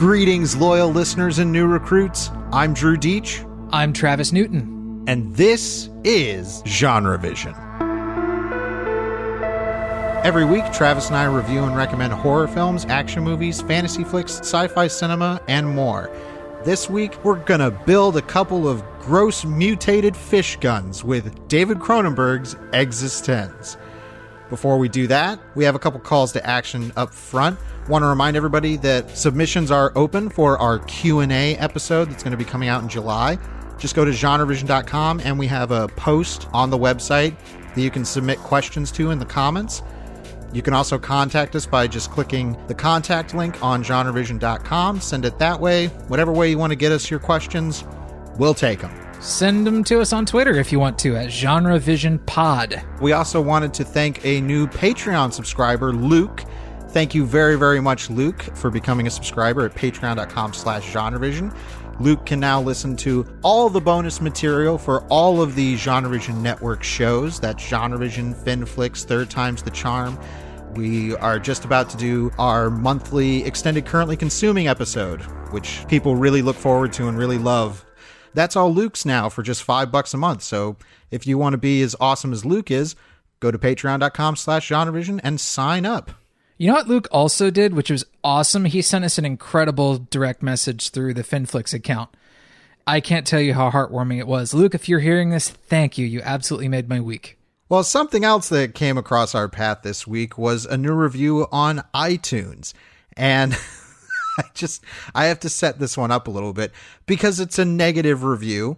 Greetings, loyal listeners and new recruits. I'm Drew Deach. I'm Travis Newton. And this is GenreVision. Every week, Travis and I review and recommend horror films, action movies, fantasy flicks, sci-fi cinema, and more. This week, we're gonna build a couple of gross mutated fish guns with David Cronenberg's eXistenZ. Before we do that, we have a couple calls to action up front. Want to remind everybody that submissions are open for our Q&A episode that's going to be coming out in July. Just go to GenreVision.com and we have a post on the website that you can submit questions to in the comments. You can also contact us by just clicking the contact link on GenreVision.com. Send it that way. Whatever way you want to get us your questions, we'll take them. Send them to us on Twitter if you want to, at GenreVisionPod. We also wanted to thank a new Patreon subscriber, Luke. Thank you very, very much, Luke, for becoming a subscriber at patreon.com/GenreVision. Luke can now listen to all the bonus material for all of the GenreVision Network shows. That's GenreVision, FinFlix, Third Time's the Charm. We are just about to do our monthly extended currently consuming episode, which people really look forward to and really love. That's all Luke's now for just $5 a month. So if you want to be as awesome as Luke is, go to patreon.com/GenreVision and sign up. You know what Luke also did, which was awesome? He sent us an incredible direct message through the FinFlix account. I can't tell you how heartwarming it was. Luke, if you're hearing this, thank you. You absolutely made my week. Well, something else that came across our path this week was a new review on iTunes. And I have to set this one up a little bit because it's a negative review.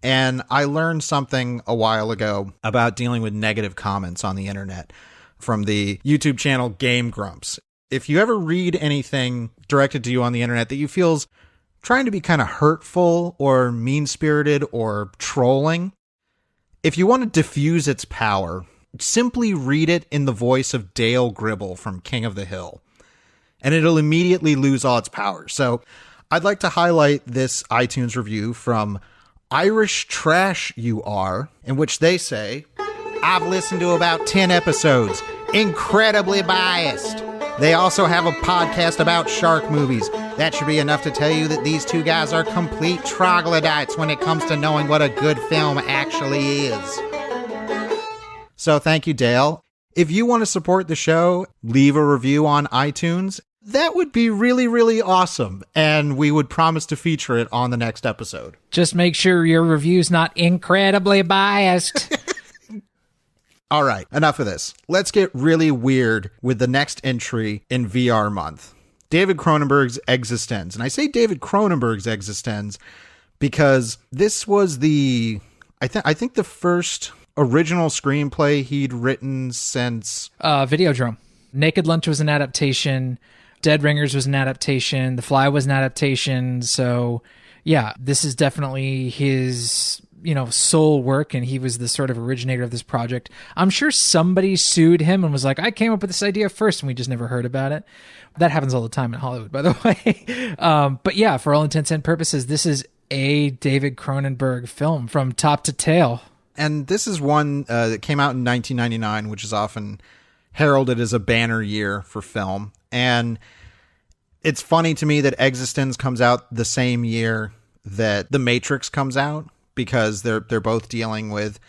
And I learned something a while ago about dealing with negative comments on the internet from the YouTube channel Game Grumps. If you ever read anything directed to you on the internet that you feel's trying to be kind of hurtful or mean-spirited or trolling, if you want to diffuse its power, simply read it in the voice of Dale Gribble from King of the Hill, and it'll immediately lose all its power. So I'd like to highlight this iTunes review from Irish Trash You Are, in which they say, "I've listened to about 10 episodes. Incredibly biased. They also have a podcast about shark movies. That should be enough to tell you that these two guys are complete troglodytes when it comes to knowing what a good film actually is." So thank you, Dale. If you want to support the show, leave a review on iTunes. That would be really, really awesome. And we would promise to feature it on the next episode. Just make sure your review's not incredibly biased. All right, enough of this. Let's get really weird with the next entry in VR month. David Cronenberg's eXistenZ. And I say David Cronenberg's eXistenZ because this was I think the first original screenplay he'd written since Videodrome. Naked Lunch was an adaptation. Dead Ringers was an adaptation. The Fly was an adaptation. So yeah, this is definitely his soul work, and he was the sort of originator of this project. I'm sure somebody sued him and was like, I came up with this idea first, and we just never heard about it. That happens all the time in Hollywood, by the way. But yeah, for all intents and purposes, this is a David Cronenberg film from top to tail. And this is one that came out in 1999, which is often heralded as a banner year for film. And it's funny to me that eXistenZ comes out the same year that The Matrix comes out, because they're both dealing with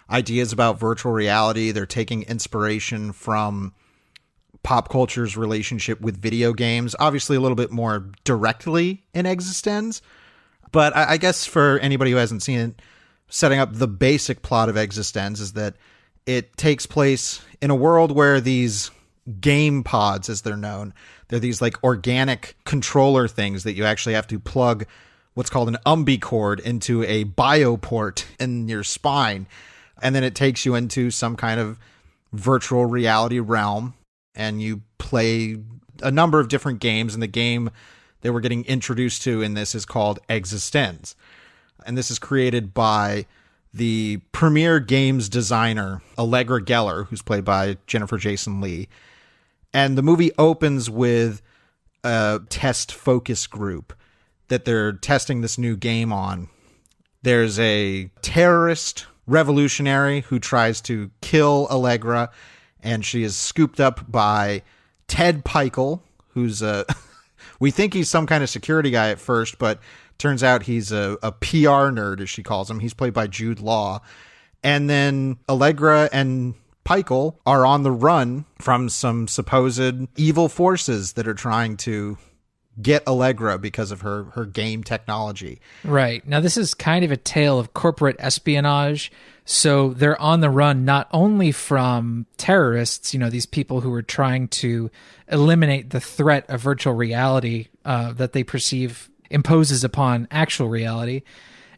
ideas about virtual reality. They're taking inspiration from pop culture's relationship with video games, obviously a little bit more directly in eXistenZ. But I guess for anybody who hasn't seen it, setting up the basic plot of eXistenZ is that it takes place in a world where these game pods, as they're known, they're these like organic controller things that you actually have to plug what's called an umbicord into a bioport in your spine. And then it takes you into some kind of virtual reality realm, and you play a number of different games. And the game that we're getting introduced to in this is called eXistenZ. And this is created by the premier games designer, Allegra Geller, who's played by Jennifer Jason Leigh. And the movie opens with a test focus group that they're testing this new game on. There's a terrorist revolutionary who tries to kill Allegra, and she is scooped up by Ted Pikel, who's We think he's some kind of security guy at first, but turns out he's a PR nerd, as she calls him. He's played by Jude Law. And then Allegra and Pikel are on the run from some supposed evil forces that are trying to get Allegra because of her game technology. Right. Now, this is kind of a tale of corporate espionage. So they're on the run not only from terrorists, these people who are trying to eliminate the threat of virtual reality that they perceive imposes upon actual reality.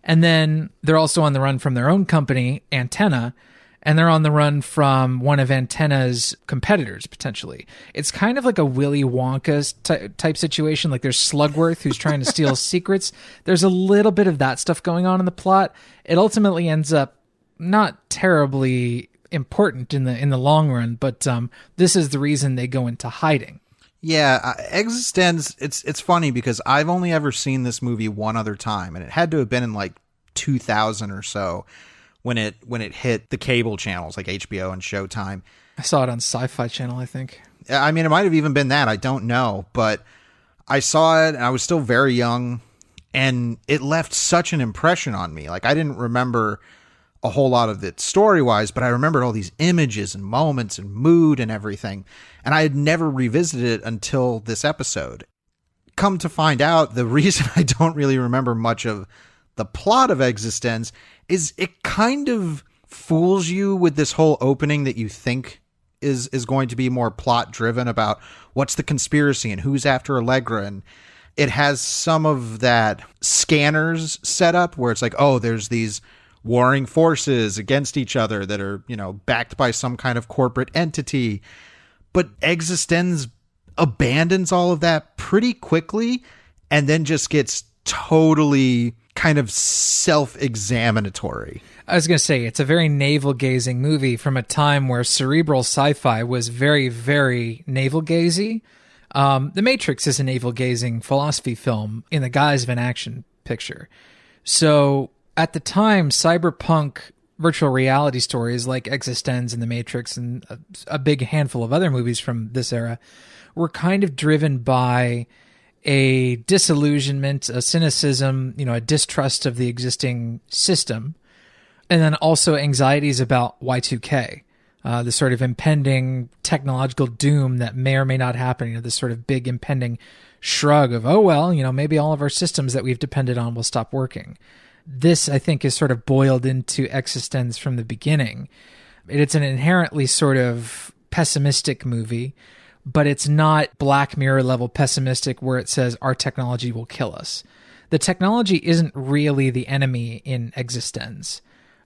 And then they're also on the run from their own company, Antenna, and they're on the run from one of Antenna's competitors, potentially. It's kind of like a Willy Wonka type situation. Like there's Slugworth, who's trying to steal secrets. There's a little bit of that stuff going on in the plot. It ultimately ends up not terribly important in the long run, but this is the reason they go into hiding. Yeah, eXistenZ, it's funny because I've only ever seen this movie one other time, and it had to have been in like 2000 or so when it hit the cable channels like HBO and Showtime. I saw it on Sci-Fi Channel, I think. I mean, it might have even been that. I don't know, but I saw it and I was still very young, and it left such an impression on me. Like, I didn't remember a whole lot of it story-wise, but I remembered all these images and moments and mood and everything, and I had never revisited it until this episode. Come to find out, the reason I don't really remember much of the plot of eXistenZ is it kind of fools you with this whole opening that you think is going to be more plot-driven about what's the conspiracy and who's after Allegra, and it has some of that Scanners setup where it's like, oh, there's these warring forces against each other that are, backed by some kind of corporate entity. But eXistenZ abandons all of that pretty quickly and then just gets totally kind of self-examinatory. I was going to say, it's a very navel-gazing movie from a time where cerebral sci-fi was very, very navel-gazy. The Matrix is a navel-gazing philosophy film in the guise of an action picture. So at the time, cyberpunk virtual reality stories like eXistenZ and The Matrix and a big handful of other movies from this era were kind of driven by a disillusionment, a cynicism, a distrust of the existing system, and then also anxieties about Y2K, the sort of impending technological doom that may or may not happen, this sort of big impending shrug of, oh, well, maybe all of our systems that we've depended on will stop working. This, I think, is sort of boiled into eXistenZ from the beginning. It's an inherently sort of pessimistic movie, but it's not Black Mirror level pessimistic where it says our technology will kill us. The technology isn't really the enemy in eXistenZ.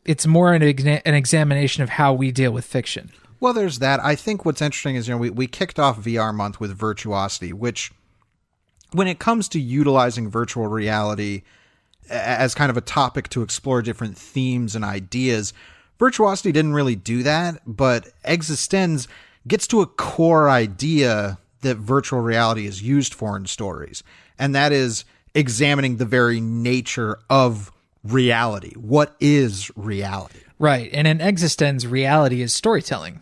It's more an examination of how we deal with fiction. Well, there's that. I think what's interesting is, we kicked off VR month with Virtuosity, which when it comes to utilizing virtual reality as kind of a topic to explore different themes and ideas, Virtuosity didn't really do that, but eXistenZ gets to a core idea that virtual reality is used for in stories, and that is examining the very nature of reality. What is reality? Right, and in eXistenZ, reality is storytelling.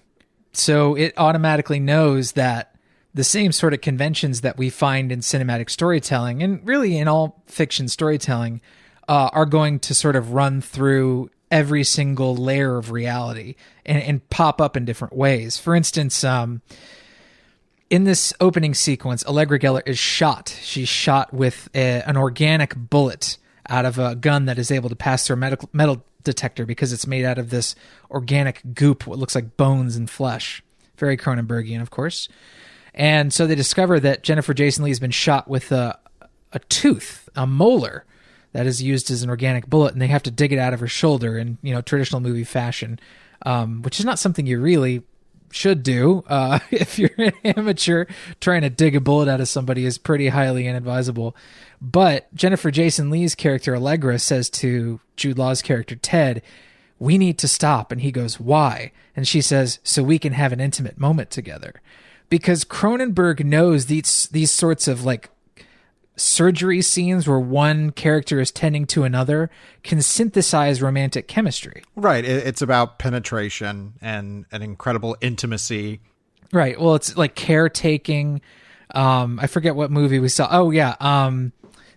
So it automatically knows that the same sort of conventions that we find in cinematic storytelling, and really in all fiction storytelling, are going to sort of run through every single layer of reality and pop up in different ways. For instance, in this opening sequence, Allegra Geller is shot. She's shot with an organic bullet out of a gun that is able to pass through a metal detector because it's made out of this organic goop, what looks like bones and flesh. Very Cronenbergian, of course. And so they discover that Jennifer Jason Leigh has been shot with a tooth, a molar, that is used as an organic bullet, and they have to dig it out of her shoulder in, traditional movie fashion, which is not something you really should do. If you're an amateur, trying to dig a bullet out of somebody is pretty highly inadvisable. But Jennifer Jason Leigh's character, Allegra, says to Jude Law's character, Ted, we need to stop. And he goes, why? And she says, so we can have an intimate moment together. Because Cronenberg knows these sorts of surgery scenes where one character is tending to another can synthesize romantic chemistry. Right. It's about penetration and an incredible intimacy. Right. Well, it's like caretaking. I forget what movie we saw. Oh yeah,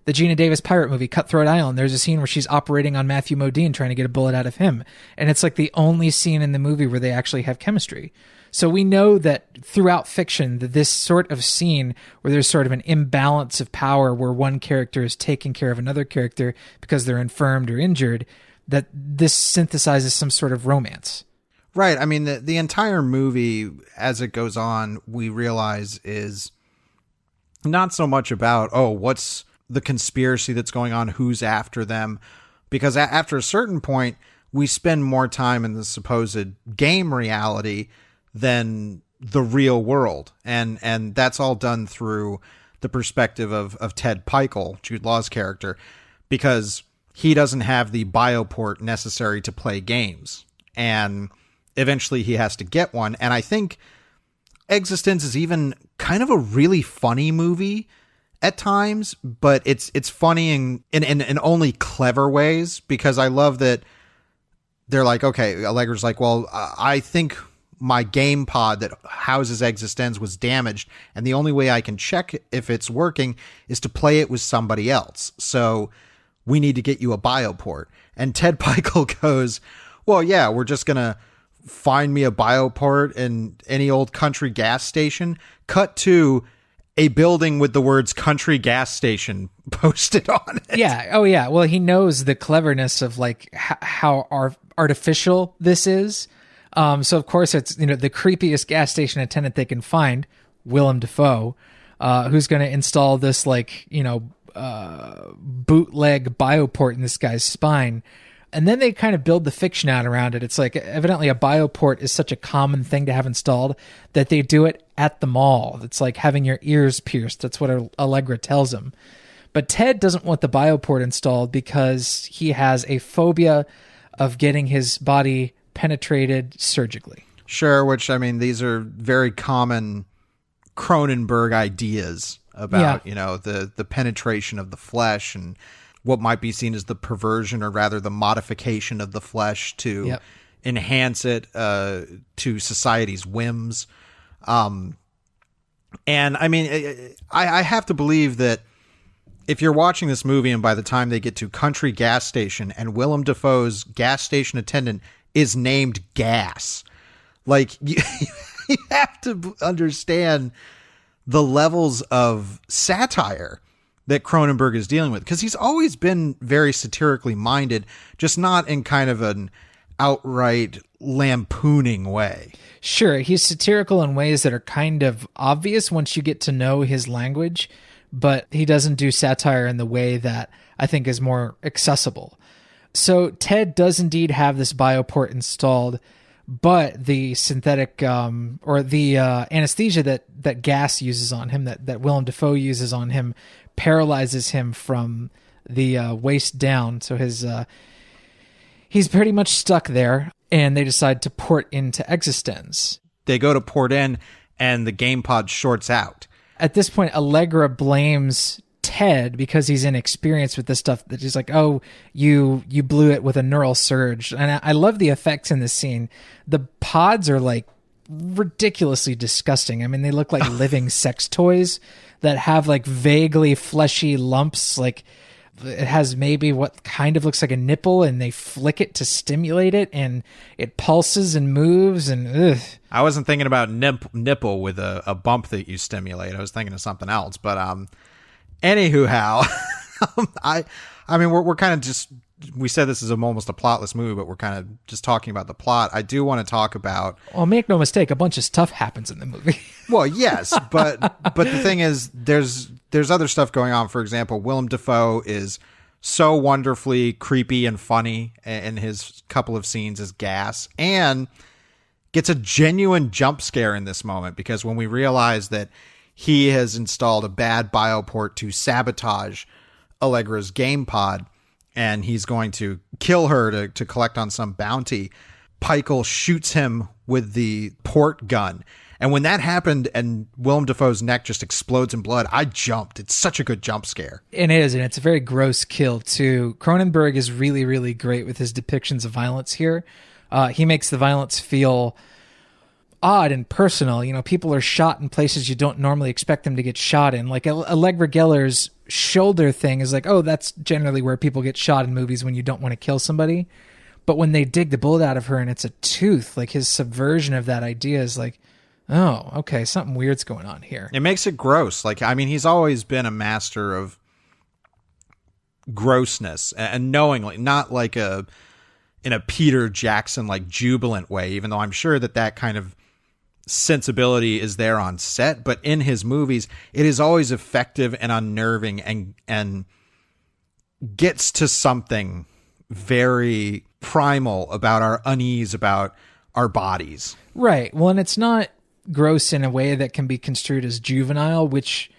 the Gina Davis pirate movie, Cutthroat Island. There's a scene where she's operating on Matthew Modine, trying to get a bullet out of him, and it's like the only scene in the movie where they actually have chemistry. So we know that throughout fiction, that this sort of scene where there's sort of an imbalance of power, where one character is taking care of another character because they're infirmed or injured, that this synthesizes some sort of romance. Right. I mean, the entire movie, as it goes on, we realize is not so much about, oh, what's the conspiracy that's going on, who's after them, because after a certain point, we spend more time in the supposed game reality than the real world. And that's all done through the perspective of Ted Pikel, Jude Law's character, because he doesn't have the bioport necessary to play games. And eventually he has to get one. And I think eXistenZ is even kind of a really funny movie at times, but it's funny in only clever ways, because I love that they're like, okay, Allegra's like, well, I think my game pod that houses eXistenZ was damaged, and the only way I can check if it's working is to play it with somebody else. So we need to get you a bioport. And Ted Pikel goes, well, yeah, we're just going to find me a bioport in any old country gas station. Cut to a building with the words country gas station posted on it. Yeah. Oh, yeah. Well, he knows the cleverness of like how artificial this is. So of course it's, the creepiest gas station attendant they can find, Willem Dafoe, who's going to install this like, bootleg bioport in this guy's spine. And then they kind of build the fiction out around it. It's like evidently a bioport is such a common thing to have installed that they do it at the mall. It's like having your ears pierced. That's what Allegra tells him. But Ted doesn't want the bioport installed because he has a phobia of getting his body penetrated surgically. Sure, which, I mean, these are very common Cronenberg ideas about, the penetration of the flesh and what might be seen as the perversion, or rather the modification of the flesh to enhance it to society's whims. And I mean, I have to believe that if you're watching this movie and by the time they get to country gas station and Willem Dafoe's gas station attendant is named Gas, like you have to understand the levels of satire that Cronenberg is dealing with, because he's always been very satirically minded, just not in kind of an outright lampooning way. Sure, he's satirical in ways that are kind of obvious once you get to know his language, but he doesn't do satire in the way that I think is more accessible. So Ted does indeed have this bioport installed, but the synthetic or the anesthesia that Gas uses on him, that Willem Dafoe uses on him, paralyzes him from the waist down. So he's pretty much stuck there, and they decide to port into eXistenZ. They go to port in, and the game pod shorts out. At this point, Allegra blames Ted because he's inexperienced with this stuff, that he's like, oh, you blew it with a neural surge. And I love the effects in this scene. The pods are like ridiculously disgusting. I mean, they look like living sex toys that have like vaguely fleshy lumps. Like it has maybe what kind of looks like a nipple, and they flick it to stimulate it, and it pulses and moves, and ugh. I wasn't thinking about nipple with a bump that you stimulate. I was thinking of something else. But anywho, I mean, we're kind of just, we said this is almost a plotless movie, but we're kind of just talking about the plot. I do want to talk about. Well, make no mistake, a bunch of stuff happens in the movie. Well, yes, but the thing is, there's other stuff going on. For example, Willem Dafoe is so wonderfully creepy and funny in his couple of scenes as Gas, and gets a genuine jump scare in this moment, because when we realize that he has installed a bad bioport to sabotage Allegra's game pod, and he's going to kill her to collect on some bounty, Pikel shoots him with the port gun. And when that happened and Willem Dafoe's neck just explodes in blood, I jumped. It's such a good jump scare. It is, and it's a very gross kill, too. Cronenberg is really, really great with his depictions of violence here. He makes the violence feel odd and personal. You know, people are shot in places you don't normally expect them to get shot in. Like Allegra Geller's shoulder thing is like, oh, that's generally where people get shot in movies when you don't want to kill somebody. But when they dig the bullet out of her and it's a tooth, like his subversion of that idea is like, oh, okay, something weird's going on here. It makes it gross. Like, I mean, he's always been a master of grossness and knowingly, not like in a Peter Jackson like jubilant way, even though I'm sure that kind of sensibility is there on set, but in his movies it is always effective and unnerving and gets to something very primal about our unease about our bodies. Right. Well, and it's not gross in a way that can be construed as juvenile, which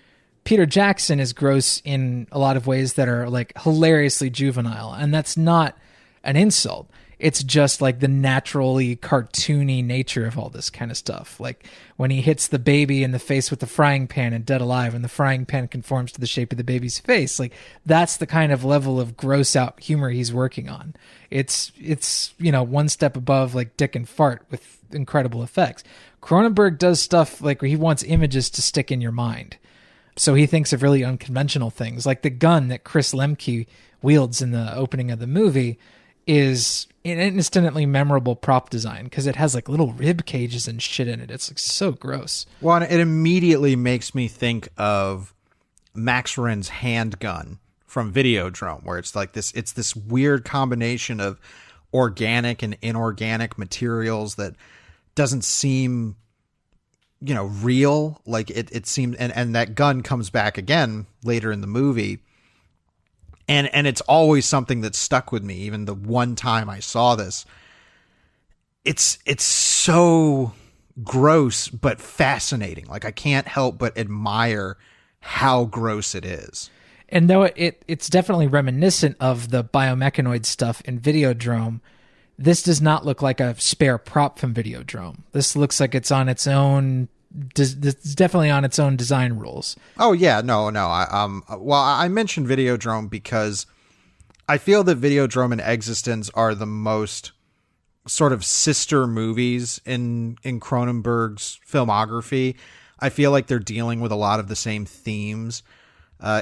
Peter Jackson is gross in a lot of ways that are like hilariously juvenile, and that's not an insult. It's just like the naturally cartoony nature of all this kind of stuff. Like when he hits the baby in the face with the frying pan in Dead Alive and the frying pan conforms to the shape of the baby's face. Like that's the kind of level of gross out humor he's working on. It's, you know, one step above like Dick and Fart with incredible effects. Cronenberg does stuff like where he wants images to stick in your mind. So he thinks of really unconventional things, like the gun that Chris Lemke wields in the opening of the movie is an instantly memorable prop design because it has like little rib cages and shit in it. It's like so gross. Well, it immediately makes me think of Max Ren's handgun from Videodrome, where it's like it's this weird combination of organic and inorganic materials that doesn't seem, you know, real. Like it seemed, and that gun comes back again later in the movie. And it's always something that stuck with me. Even the one time I saw this, it's so gross, but fascinating. Like I can't help but admire how gross it is. And though it's definitely reminiscent of the biomechanoid stuff in Videodrome, this does not look like a spare prop from Videodrome. This looks like it's on its own. It's definitely on its own design rules. Oh yeah, no. I mentioned Videodrome because I feel that Videodrome and eXistenZ are the most sort of sister movies in Cronenberg's filmography. I feel like they're dealing with a lot of the same themes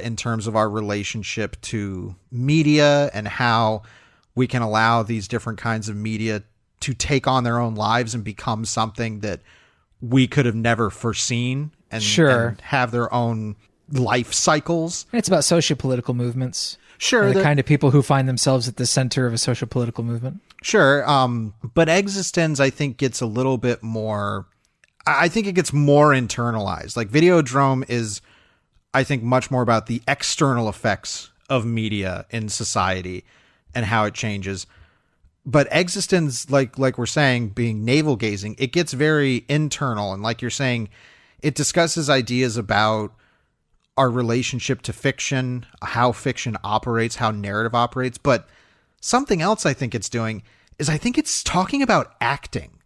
in terms of our relationship to media and how we can allow these different kinds of media to take on their own lives and become something that we could have never foreseen and have their own life cycles. It's about socio-political movements. Sure. The kind of people who find themselves at the center of a socio-political movement. Sure. But eXistenZ, I think, gets a little bit more, I think it gets more internalized. Like Videodrome is, I think, much more about the external effects of media in society and how it changes. But eXistenZ, like we're saying, being navel gazing, it gets very internal. And like you're saying, it discusses ideas about our relationship to fiction, how fiction operates, how narrative operates. But something else I think it's doing is I think it's talking about acting.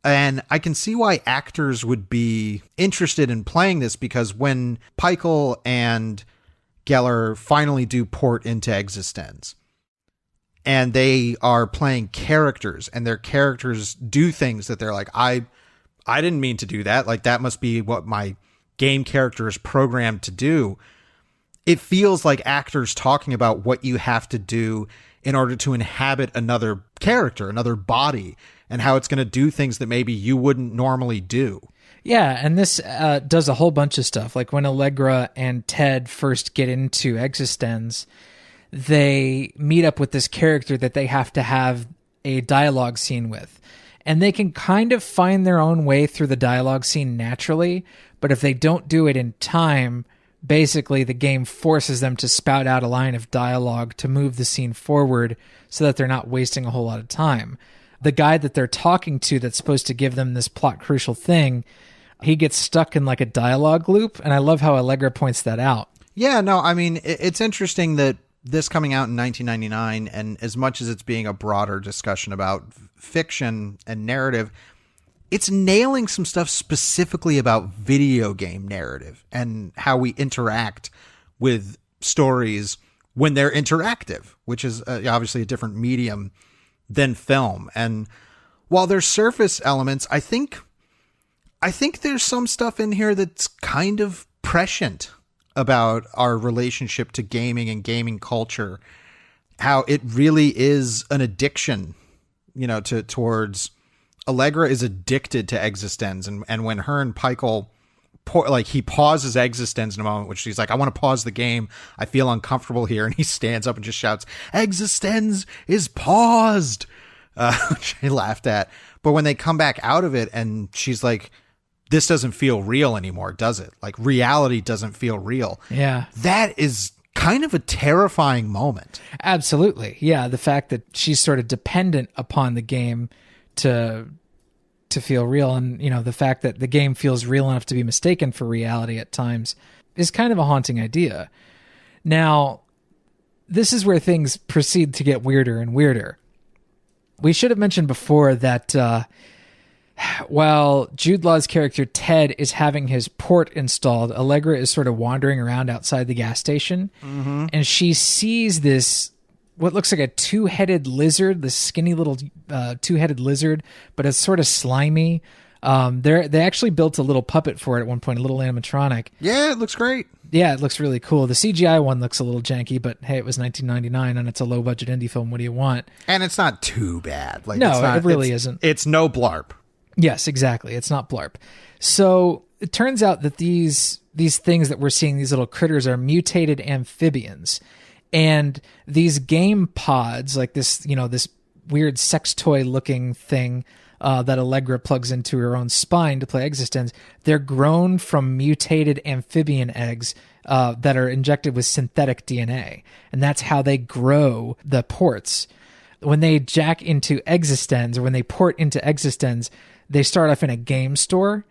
And I can see why actors would be interested in playing this, because when Peichel and Geller finally do port into eXistenZ, and they are playing characters, and their characters do things that they're like, I didn't mean to do that. Like, that must be what my game character is programmed to do. It feels like actors talking about what you have to do in order to inhabit another character, another body, and how it's going to do things that maybe you wouldn't normally do. Yeah, and this does a whole bunch of stuff. Like when Allegra and Ted first get into eXistenZ, they meet up with this character that they have to have a dialogue scene with. And they can kind of find their own way through the dialogue scene naturally, but if they don't do it in time, basically the game forces them to spout out a line of dialogue to move the scene forward so that they're not wasting a whole lot of time. The guy that they're talking to that's supposed to give them this plot crucial thing, he gets stuck in like a dialogue loop, and I love how Allegra points that out. Yeah, no, I mean, it's interesting that this coming out in 1999, and as much as it's being a broader discussion about fiction and narrative, it's nailing some stuff specifically about video game narrative and how we interact with stories when they're interactive, which is obviously a different medium than film. And while there's surface elements, I think I think there's some stuff in here that's kind of prescient about our relationship to gaming and gaming culture, how it really is an addiction, towards Allegra is addicted to eXistenZ. And when her and Pikel, he pauses eXistenZ in a moment, which she's like, I want to pause the game. I feel uncomfortable here. And he stands up and just shouts, eXistenZ is paused, which I laughed at. But when they come back out of it and she's like, this doesn't feel real anymore, does it? Like, reality doesn't feel real. Yeah. That is kind of a terrifying moment. Absolutely. Yeah. The fact that she's sort of dependent upon the game to feel real, and, the fact that the game feels real enough to be mistaken for reality at times is kind of a haunting idea. Now, this is where things proceed to get weirder and weirder. We should have mentioned before that, while Jude Law's character Ted is having his port installed, Allegra is sort of wandering around outside the gas station, and she sees this, what looks like a two-headed lizard, this skinny little two-headed lizard, but it's sort of slimy. They actually built a little puppet for it at one point, a little animatronic. Yeah, it looks great. Yeah, it looks really cool. The CGI one looks a little janky, but hey, it was 1999 and it's a low-budget indie film. What do you want? And it's not too bad. Like, no, it really isn't. It's no blarp. Yes, exactly. It's not blarp. So it turns out that these things that we're seeing, these little critters, are mutated amphibians. And these game pods, like this, this weird sex toy looking thing that Allegra plugs into her own spine to play eXistenZ, they're grown from mutated amphibian eggs that are injected with synthetic DNA. And that's how they grow the ports. When they jack into eXistenZ, or when they port into eXistenZ, they start off in a game store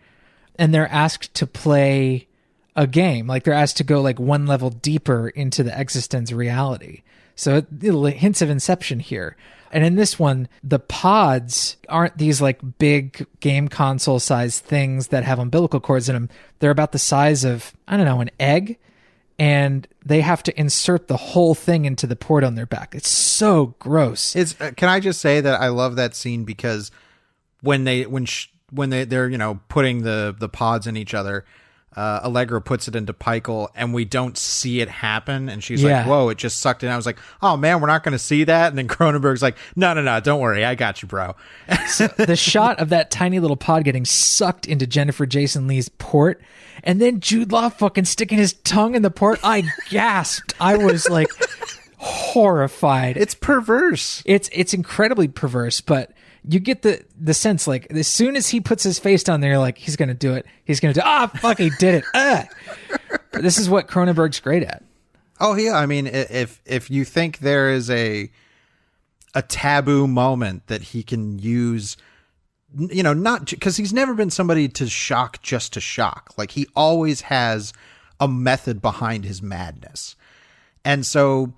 and they're asked to play a game. Like, they're asked to go like one level deeper into the eXistenZ reality. So hints of Inception here. And in this one, the pods aren't these like big game console sized things that have umbilical cords in them. They're about the size of, I don't know, an egg. And they have to insert the whole thing into the port on their back. It's so gross. Can I just say that I love that scene because when they're putting the pods in each other, Allegra puts it into Pikel and we don't see it happen, and she's like, whoa, it just sucked in. I was like, oh man, we're not going to see that. And then Cronenberg's like, no, don't worry, I got you, bro. So the shot of that tiny little pod getting sucked into Jennifer Jason Leigh's port, and then Jude Law fucking sticking his tongue in the port, I gasped. I was like horrified. It's perverse. It's incredibly perverse, but you get the sense, like, as soon as he puts his face down there, like, he's going to do it. He's going to do, fuck, he did it. But this is what Cronenberg's great at. Oh, yeah. I mean, if you think there is a taboo moment that he can use, not because he's never been somebody to shock just to shock. Like, he always has a method behind his madness. And so,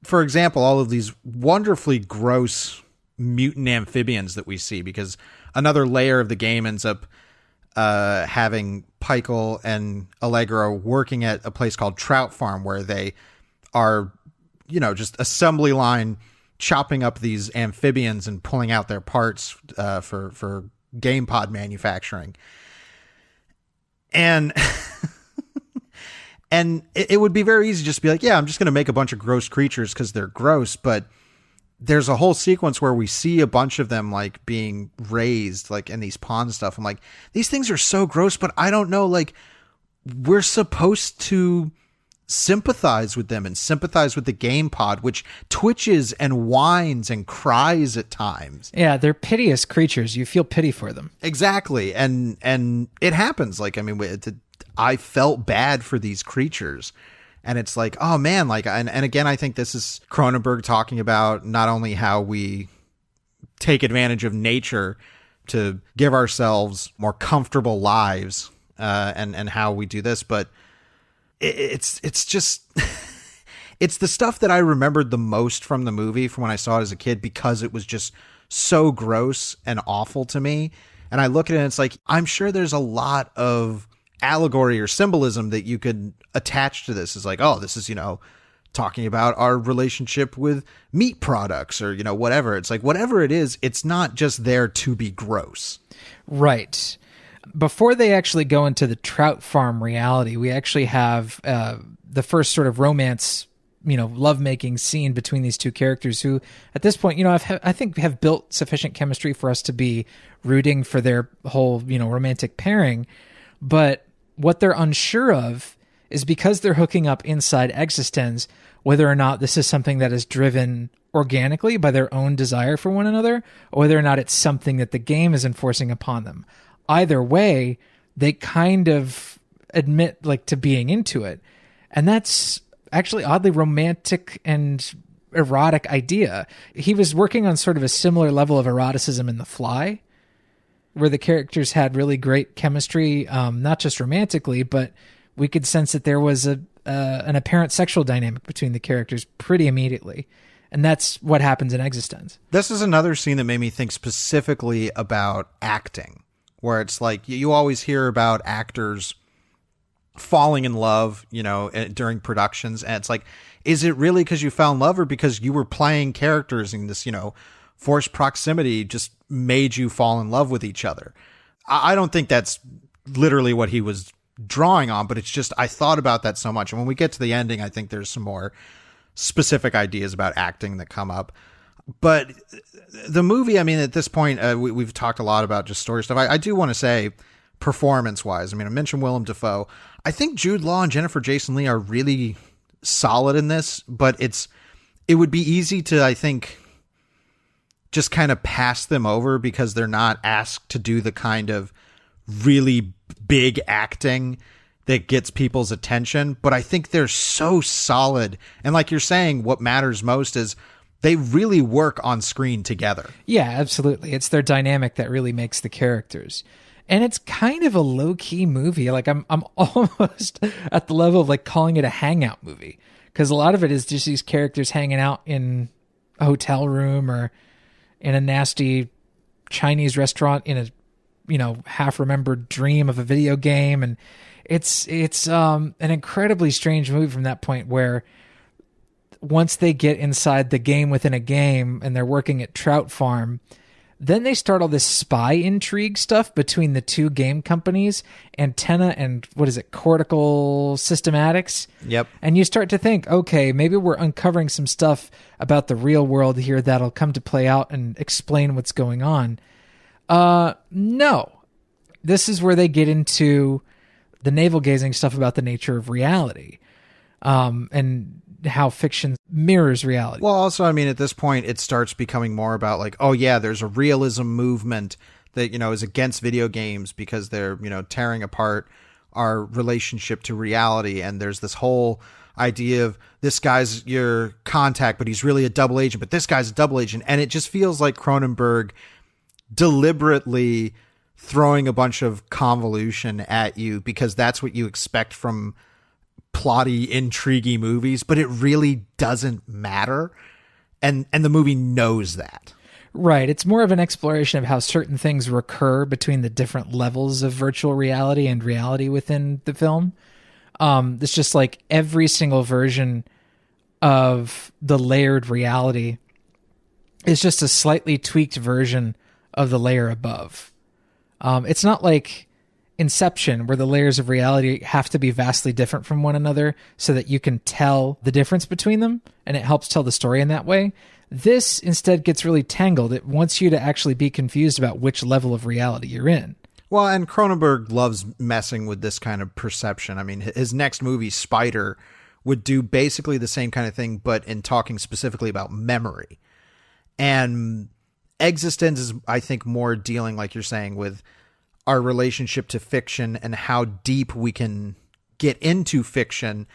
for example, all of these wonderfully gross mutant amphibians that we see, because another layer of the game ends up having Pikel and Allegra working at a place called Trout Farm, where they are, just assembly line chopping up these amphibians and pulling out their parts for game pod manufacturing. And and it would be very easy just to be like, yeah, I'm just going to make a bunch of gross creatures because they're gross, but there's a whole sequence where we see a bunch of them like being raised, like in these pond stuff. I'm like, these things are so gross, but I don't know, like, we're supposed to sympathize with them and sympathize with the game pod, which twitches and whines and cries at times. Yeah, they're piteous creatures. You feel pity for them. Exactly. And it happens. Like, I mean, I felt bad for these creatures. And it's like, oh man, like, and again, I think this is Cronenberg talking about not only how we take advantage of nature to give ourselves more comfortable lives, and how we do this, but it's just, it's the stuff that I remembered the most from the movie from when I saw it as a kid, because it was just so gross and awful to me. And I look at it and it's like, I'm sure there's a lot of allegory or symbolism that you could attach to this. Is like, oh, this is, talking about our relationship with meat products, or, whatever. It's like, whatever it is, it's not just there to be gross. Right. Before they actually go into the trout farm reality, we actually have the first sort of romance, lovemaking scene between these two characters who, at this point, I think have built sufficient chemistry for us to be rooting for their whole, romantic pairing. But what they're unsure of is, because they're hooking up inside eXistenZ, whether or not this is something that is driven organically by their own desire for one another, or whether or not it's something that the game is enforcing upon them. Either way, they kind of admit to being into it. And that's actually oddly romantic and erotic idea. He was working on sort of a similar level of eroticism in The Fly, where the characters had really great chemistry, not just romantically, but we could sense that there was an apparent sexual dynamic between the characters pretty immediately. And that's what happens in eXistenZ. This is another scene that made me think specifically about acting, where it's like you always hear about actors falling in love, during productions. And it's like, is it really because you fell in love, or because you were playing characters in this, forced proximity just made you fall in love with each other? I don't think that's literally what he was drawing on, but it's just, I thought about that so much. And when we get to the ending, I think there's some more specific ideas about acting that come up. But the movie, at this point, we've talked a lot about just story stuff. I do want to say, performance-wise, I mentioned Willem Dafoe. I think Jude Law and Jennifer Jason Leigh are really solid in this, but it would be easy to, I think, just kind of pass them over because they're not asked to do the kind of really big acting that gets people's attention. But I think they're so solid. And like you're saying, what matters most is they really work on screen together. Yeah, absolutely. It's their dynamic that really makes the characters. And it's kind of a low-key movie. I'm almost at the level of calling it a hangout movie, because a lot of it is just these characters hanging out in a hotel room or in a nasty Chinese restaurant in a half-remembered dream of a video game. And it's an incredibly strange movie from that point, where once they get inside the game within a game and they're working at Trout Farm, then they start all this spy intrigue stuff between the two game companies, Antenna and Cortical Systematics. Yep. And you start to think, okay, maybe we're uncovering some stuff about the real world here that'll come to play out and explain what's going on. No. This is where they get into the navel-gazing stuff about the nature of reality, and how fiction mirrors reality. Well, also, at this point, it starts becoming more about there's a realism movement that, is against video games because they're, tearing apart our relationship to reality. And there's this whole idea of this guy's your contact, but he's really a double agent, but this guy's a double agent. And it just feels like Cronenberg deliberately throwing a bunch of convolution at you because that's what you expect from plotty, intriguey movies, but it really doesn't matter. And the movie knows that. Right. It's more of an exploration of how certain things recur between the different levels of virtual reality and reality within the film. It's just every single version of the layered reality is just a slightly tweaked version of the layer above. It's not like Inception, where the layers of reality have to be vastly different from one another so that you can tell the difference between them, and it helps tell the story in that way. This instead gets really tangled. It wants you to actually be confused about which level of reality you're in. Well, and Cronenberg loves messing with this kind of perception. His next movie, Spider, would do basically the same kind of thing, but in talking specifically about memory. And eXistenZ is, I think, more dealing, like you're saying, with our relationship to fiction and how deep we can get into fiction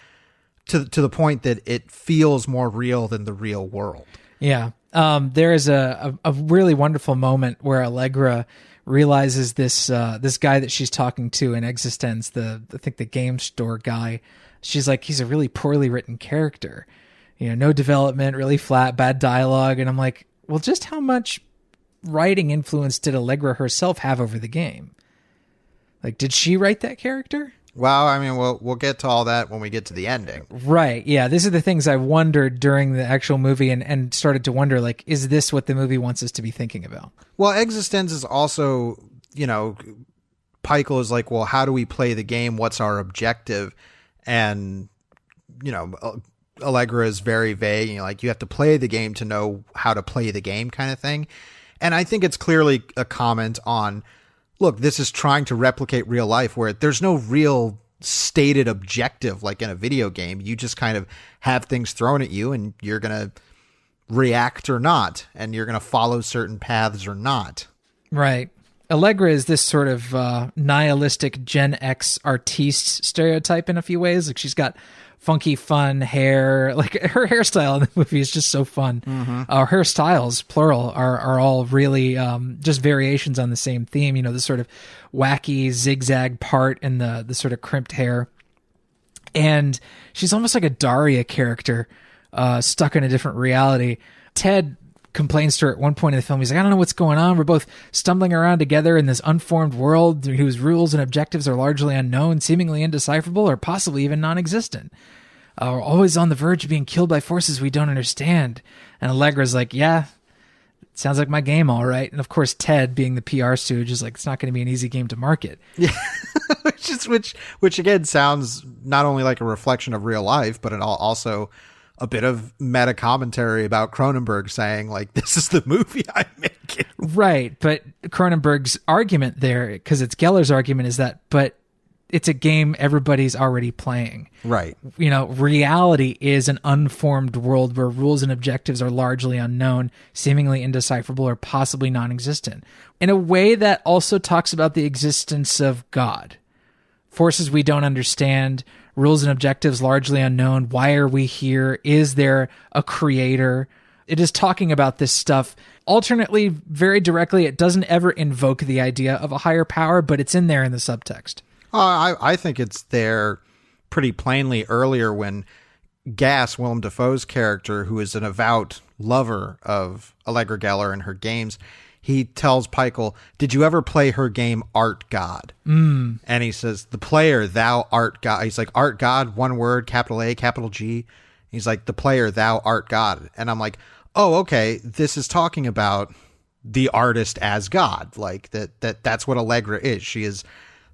to the point that it feels more real than the real world. Yeah. There is a really wonderful moment where Allegra realizes this guy that she's talking to in eXistenZ, I think the game store guy, she's like, he's a really poorly written character, no development, really flat, bad dialogue. And I'm like, well, just how much writing influence did Allegra herself have over the game? Did she write that character? Well, we'll get to all that when we get to the ending. Right. Yeah. These are the things I wondered during the actual movie and started to wonder, is this what the movie wants us to be thinking about? Well, eXistenZ is also, Peichel is like, well, how do we play the game? What's our objective? And, you know, Allegra is very vague. You know, like, you have to play the game to know how to play the game kind of thing. And I think it's clearly a comment on, look, this is trying to replicate real life where there's no real stated objective like in a video game. You just kind of have things thrown at you and you're going to react or not, and you're going to follow certain paths or not. Right. Allegra is this sort of nihilistic Gen X artiste stereotype in a few ways. Like, she's got funky, fun hair. Like, her hairstyle in the movie is just so fun. Our hairstyles, plural, are all really just variations on the same theme. You know, the sort of wacky zigzag part and the sort of crimped hair. And she's almost like a Daria character stuck in a different reality. Ted complains to her at one point in the film. He's like, I don't know what's going on. We're both stumbling around together in this unformed world whose rules and objectives are largely unknown, seemingly indecipherable, or possibly even non-existent. We're always on the verge of being killed by forces we don't understand. And Allegra's like, yeah, sounds like my game, all right. And of course, Ted, being the PR stooge, is like, it's not going to be an easy game to market. Yeah, which again sounds not only like a reflection of real life, but it also a bit of meta commentary about Cronenberg saying, like, this is the movie I'm making. Right. But Cronenberg's argument there, because it's Geller's argument, is that, but it's a game everybody's already playing. Right. You know, reality is an unformed world where rules and objectives are largely unknown, seemingly indecipherable, or possibly non-existent. In a way that also talks about the existence of God. Forces we don't understand, rules and objectives largely unknown. Why are we here? Is there a creator? It is talking about this stuff alternately, very directly. It doesn't ever invoke the idea of a higher power, but it's in there in the subtext. I think it's there pretty plainly earlier when Gass, Willem Dafoe's character, who is an avowed lover of Allegra Geller and her games, he tells Peichel, did you ever play her game Art God? And he says, the player, thou art God. He's like, Art God, one word, capital A, capital G. He's like, the player, thou art God. And I'm like, oh, okay, this is talking about the artist as God. Like, that's what Allegra is. She is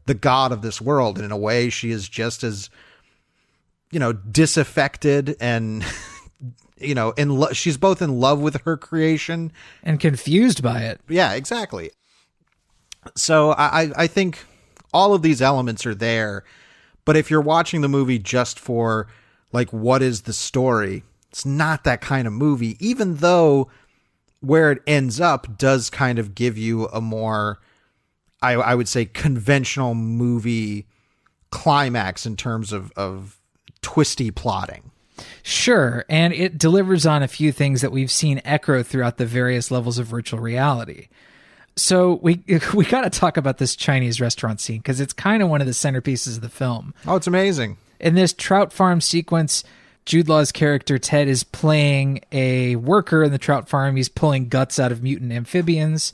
the god of this world. And in a way, she is just as, you know, disaffected and... you know, she's both in love with her creation and confused by it. Yeah, exactly. So I think all of these elements are there, but if you're watching the movie just for, like, what is the story, it's not that kind of movie, even though where it ends up does kind of give you a more, I would say, conventional movie climax in terms of twisty plotting. Sure, and it delivers on a few things that we've seen echo throughout the various levels of virtual reality. So we got to talk about this Chinese restaurant scene, because it's kind of one of the centerpieces of the film. Oh, it's amazing. In this trout farm sequence, Jude Law's character Ted is playing a worker in the trout farm. He's pulling guts out of mutant amphibians,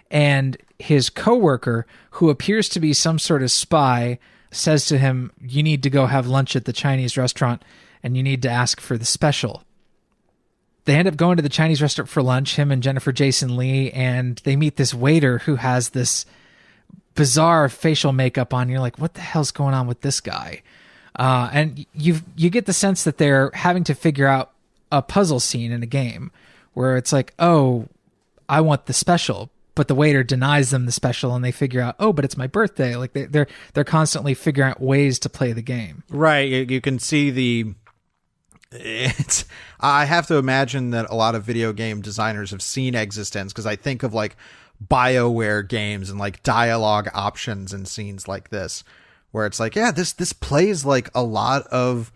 and his coworker, who appears to be some sort of spy, says to him, you need to go have lunch at the Chinese restaurant, and you need to ask for the special. They end up going to the Chinese restaurant for lunch, him and Jennifer Jason Leigh, and they meet this waiter who has this bizarre facial makeup on. You're like, what the hell's going on with this guy? And you get the sense that they're having to figure out a puzzle scene in a game where it's like, oh, I want the special, but the waiter denies them the special, and they figure out, oh, but it's my birthday. Like they're constantly figuring out ways to play the game. Right. You can see I have to imagine that a lot of video game designers have seen eXistenZ, because I think of, like, BioWare games and, like, dialogue options and scenes like this, where it's like, yeah, this plays like a lot of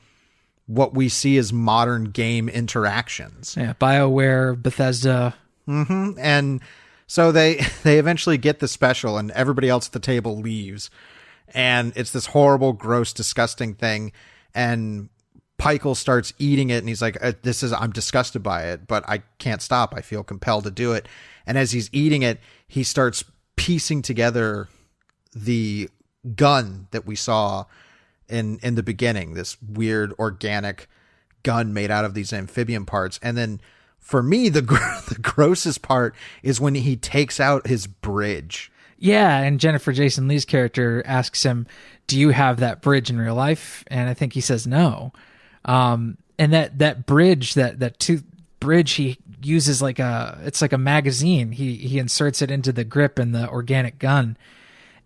what we see as modern game interactions. Yeah, BioWare, Bethesda. And so they eventually get the special, and everybody else at the table leaves, and it's this horrible, gross, disgusting thing, and Peichel starts eating it, and he's like, I'm disgusted by it, but I can't stop. I feel compelled to do it. And as he's eating it, he starts piecing together the gun that we saw in the beginning, this weird organic gun made out of these amphibian parts. And then for me, the grossest part is when he takes out his bridge. Yeah, and Jennifer Jason Leigh's character asks him, "Do you have that bridge in real life?" And I think he says no. And that bridge, that tooth bridge, he uses it's like a magazine. He inserts it into the grip in the organic gun,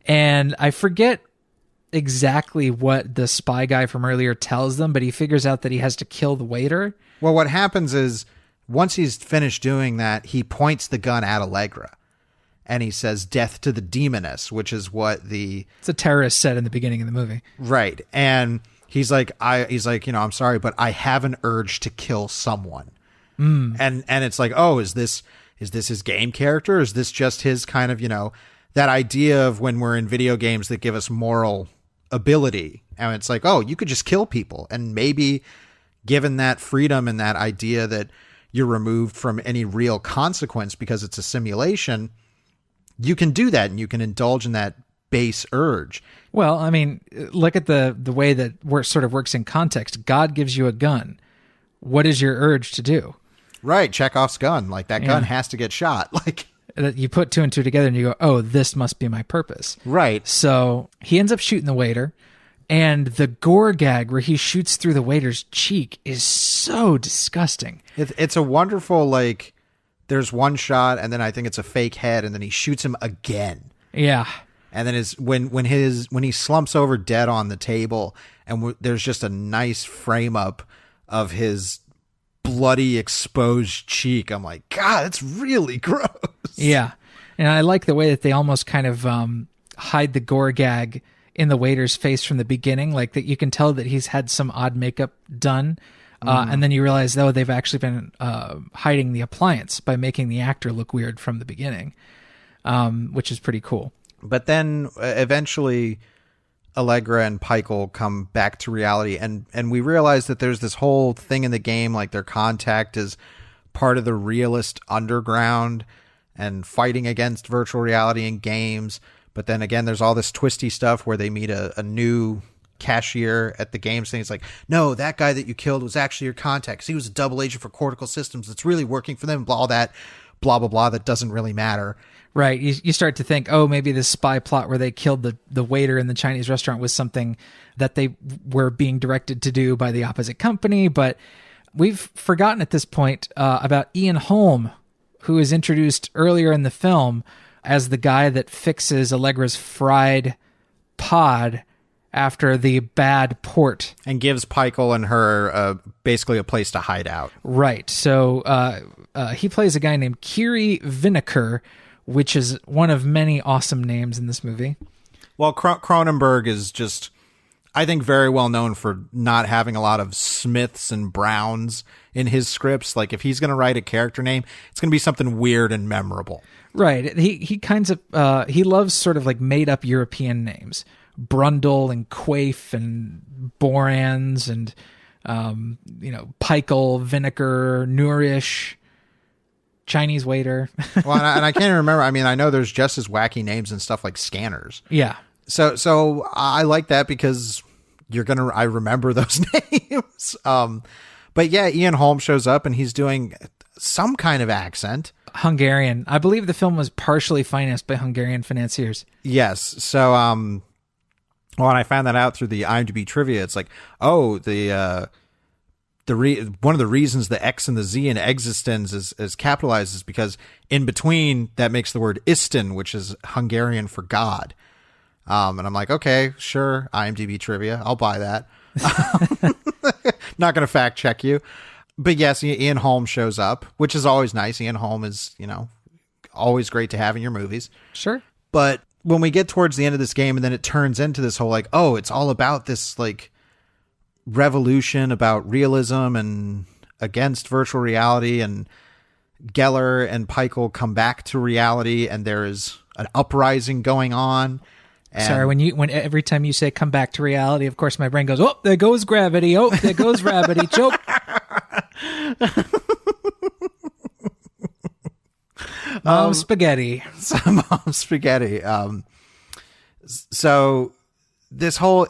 and I forget exactly what the spy guy from earlier tells them, but he figures out that he has to kill the waiter. Well, what happens is once he's finished doing that, he points the gun at Allegra. And he says, "Death to the demoness," which is what it's a terrorist said in the beginning of the movie. Right. And he's like, I'm sorry, but I have an urge to kill someone. And it's like, oh, is this his game character? Is this just his kind of, that idea of when we're in video games that give us moral ability? And it's like, oh, you could just kill people. And maybe given that freedom and that idea that you're removed from any real consequence because it's a simulation, you can do that and you can indulge in that base urge. Well, I mean, look at the way that sort of works in context. God gives you a gun. What is your urge to do? Right. Chekhov's gun. Like that gun has to get shot. Like you put two and two together and you go, oh, this must be my purpose. Right. So he ends up shooting the waiter, and the gore gag where he shoots through the waiter's cheek is so disgusting. It's a wonderful, like, there's one shot and then I think it's a fake head and then he shoots him again. Yeah. And then when he slumps over dead on the table and there's just a nice frame up of his bloody exposed cheek. I'm like, God, that's really gross. Yeah. And I like the way that they almost kind of hide the gore gag in the waiter's face from the beginning. Like that you can tell that he's had some odd makeup done. And then you realize, though, they've actually been hiding the appliance by making the actor look weird from the beginning, which is pretty cool. But then eventually Allegra and Pikel come back to reality, and we realize that there's this whole thing in the game, like their contact is part of the realist underground and fighting against virtual reality in games. But then again, there's all this twisty stuff where they meet a new cashier at the games thing. It's like, no, that guy that you killed was actually your contact because he was a double agent for Cortical Systems that's really working for them, all that blah blah blah that doesn't really matter. Right. You start to think, oh, maybe this spy plot where they killed the waiter in the Chinese restaurant was something that they were being directed to do by the opposite company. But we've forgotten at this point about Ian Holm, who is introduced earlier in the film as the guy that fixes Allegra's fried pod after the bad port. And gives Pikel and her basically a place to hide out. Right. So he plays a guy named Kiri Vineker, which is one of many awesome names in this movie. Well, Cronenberg is just, I think, very well known for not having a lot of Smiths and Browns in his scripts. Like, if he's going to write a character name, it's going to be something weird and memorable. Right. He kinds of, he loves sort of like made up European names. Brundle and Quaif and Borans and, Pikel, Vinegar, Nourish, Chinese waiter. Well, and I can't even remember. I mean, I know there's just as wacky names and stuff like Scanners. Yeah. So I like that because I remember those names. But yeah, Ian Holm shows up and he's doing some kind of accent. Hungarian. I believe the film was partially financed by Hungarian financiers. Yes. So, when I found that out through the IMDb trivia, it's like, oh, one of the reasons the X and the Z in eXistenZ is capitalized is because in between that makes the word Isten, which is Hungarian for God. And I'm like, okay, sure, IMDb trivia, I'll buy that. Not going to fact check you. But yes, Ian Holm shows up, which is always nice. Ian Holm is, always great to have in your movies. Sure. But when we get towards the end of this game and then it turns into this whole like, oh, it's all about this like revolution about realism and against virtual reality, and Geller and Pikel come back to reality and there is an uprising going on. And sorry, when every time you say come back to reality, of course my brain goes, oh, there goes gravity. Oh, there goes gravity. Choke. Mom spaghetti. Mom spaghetti. So this whole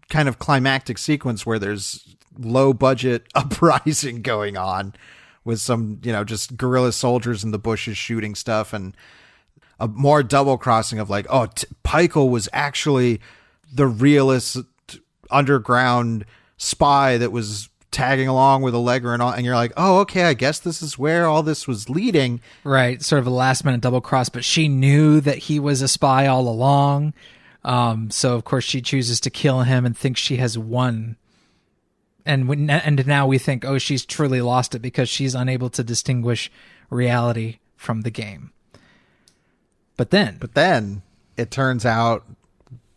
kind of climactic sequence where there's low budget uprising going on with some, just guerrilla soldiers in the bushes shooting stuff. And a more double crossing of like, oh, Pikel was actually the realist underground spy that was tagging along with Allegra and all, and you're like, oh, okay, I guess this is where all this was leading. Right, sort of a last minute double cross, but she knew that he was a spy all along. So of course she chooses to kill him and thinks she has won. And now we think, oh, she's truly lost it because she's unable to distinguish reality from the game. But then it turns out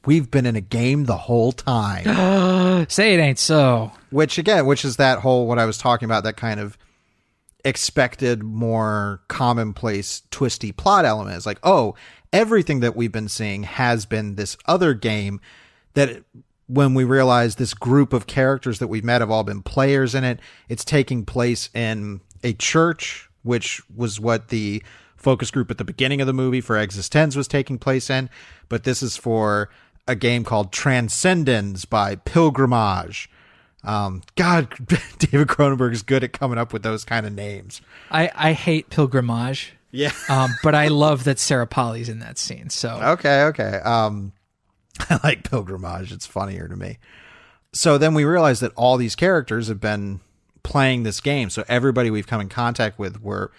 we've been in a game the whole time. Say it ain't so. Which is that whole, what I was talking about, that kind of expected, more commonplace, twisty plot element. It's like, oh, everything that we've been seeing has been this other game that when we realize this group of characters that we've met have all been players in it. It's taking place in a church, which was what the focus group at the beginning of the movie for eXistenZ was taking place in. But this is for a game called eXistenZ by Pilgrimage. God, David Cronenberg is good at coming up with those kind of names. I hate Pilgrimage. Yeah. But I love that Sarah Polley's in that scene. So okay. I like Pilgrimage. It's funnier to me. So then we realize that all these characters have been playing this game. So everybody we've come in contact with were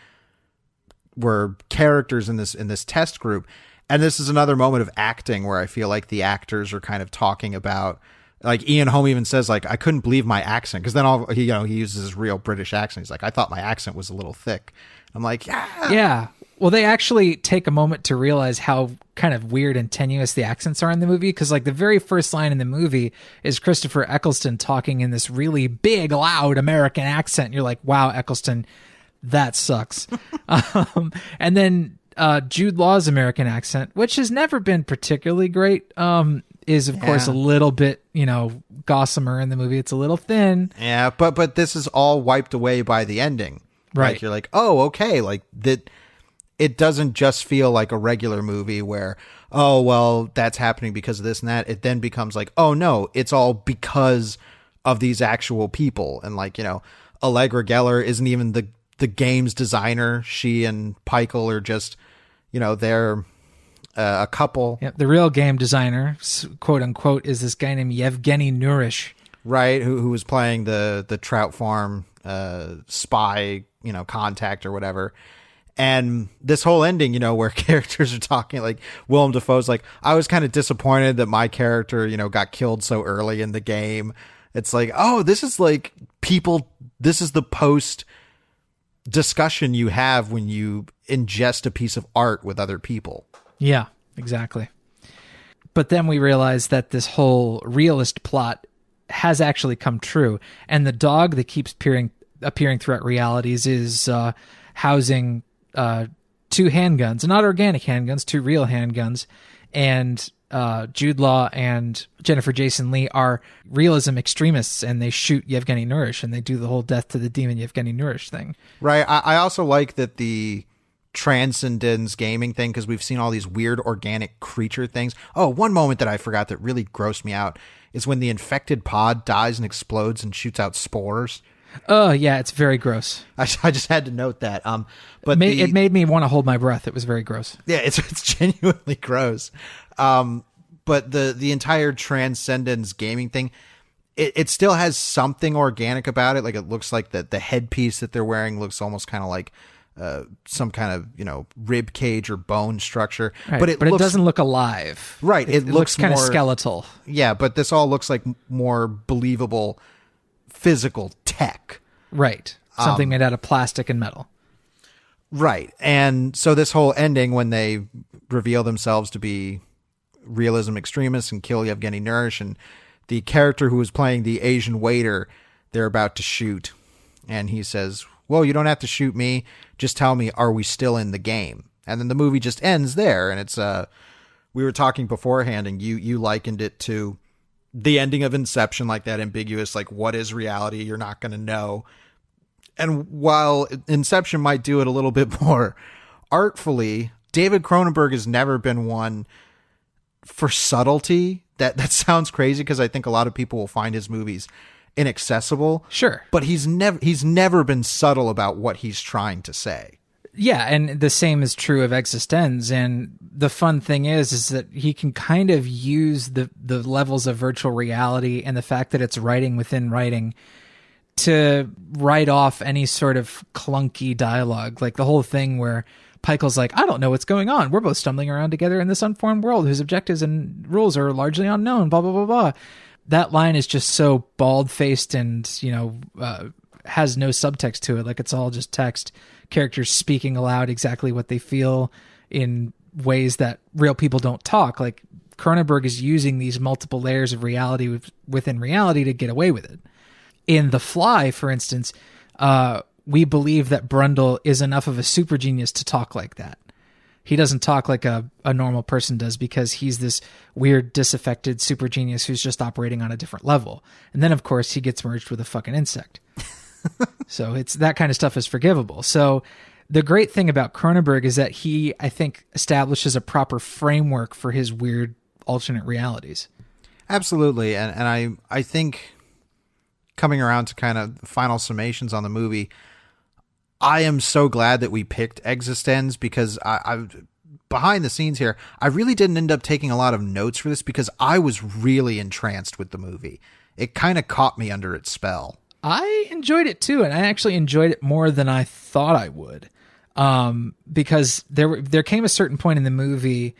characters in this test group. And this is another moment of acting where I feel like the actors are kind of talking about, like Ian Holm even says, like, I couldn't believe my accent. Cause then he uses his real British accent. He's like, I thought my accent was a little thick. I'm like, yeah. Well, they actually take a moment to realize how kind of weird and tenuous the accents are in the movie. Cause like the very first line in the movie is Christopher Eccleston talking in this really big, loud American accent. You're like, wow, Eccleston, that sucks. And then Jude Law's American accent, which has never been particularly great, is of course a little bit, gossamer in the movie. It's a little thin. Yeah, but this is all wiped away by the ending. Right. Like, you're like, oh, okay, like that. It doesn't just feel like a regular movie where, oh, well, that's happening because of this and that. It then becomes like, oh no, it's all because of these actual people. And like, Allegra Geller isn't even the game's designer. She and Pikel are just, they're a couple. Yeah, the real game designer, quote unquote, is this guy named Yevgeny Nurish. Right, who was playing the Trout Farm spy, contact or whatever. And this whole ending, where characters are talking, like Willem Dafoe's like, I was kind of disappointed that my character, got killed so early in the game. It's like, oh, this is like this is the post discussion you have when you ingest a piece of art with other people. Yeah, exactly. But then we realize that this whole realist plot has actually come true. And the dog that keeps appearing throughout realities is housing two handguns, not organic handguns, two real handguns. And Jude Law and Jennifer Jason Leigh are realism extremists, and they shoot Yevgeny Nurish, and they do the whole death to the demon Yevgeny Nurish thing. Right. I also like that the eXistenZ gaming thing, because we've seen all these weird organic creature things. Oh, one moment that I forgot that really grossed me out is when the infected pod dies and explodes and shoots out spores. Oh, yeah, it's very gross. I just had to note that. But it made me want to hold my breath. It was very gross. Yeah, it's genuinely gross. But the entire eXistenZ gaming thing, it still has something organic about it. Like, it looks like the headpiece that they're wearing looks almost kind of like some kind of rib cage or bone structure. Right, but it doesn't look alive. Right, it looks kind of skeletal. Yeah, but this all looks like more believable physical tech. Right. Something made out of plastic and metal. Right. And so this whole ending, when they reveal themselves to be realism extremists and kill Yevgeny Nurish, and the character who was playing the Asian waiter, they're about to shoot. And he says, well, you don't have to shoot me. Just tell me, are we still in the game? And then the movie just ends there. And it's, we were talking beforehand, and you likened it to the ending of Inception, like that ambiguous, like, what is reality? You're not going to know. And while Inception might do it a little bit more artfully, David Cronenberg has never been one for subtlety. That sounds crazy, because I think a lot of people will find his movies inaccessible. Sure. But he's never been subtle about what he's trying to say. Yeah, and the same is true of eXistenZ. And the fun thing is that he can kind of use the levels of virtual reality and the fact that it's writing within writing to write off any sort of clunky dialogue. Like the whole thing where Pikel's like, I don't know what's going on. We're both stumbling around together in this unformed world whose objectives and rules are largely unknown, blah, blah, blah, blah. That line is just so bald-faced and, has no subtext to it. Like it's all just text, characters speaking aloud exactly what they feel in ways that real people don't talk. Like Cronenberg is using these multiple layers of reality within reality to get away with it. In The Fly, for instance, we believe that Brundle is enough of a super genius to talk like that. He doesn't talk like a normal person does because he's this weird, disaffected super genius who's just operating on a different level. And then, of course, he gets merged with a fucking insect. So it's that kind of stuff is forgivable. So the great thing about Cronenberg is that he, I think, establishes a proper framework for his weird alternate realities. Absolutely. And I think coming around to kind of final summations on the movie, I am so glad that we picked eXistenZ because I behind the scenes here, I really didn't end up taking a lot of notes for this because I was really entranced with the movie. It kind of caught me under its spell. I enjoyed it too, and I actually enjoyed it more than I thought I would. Because there came a certain point in the movie,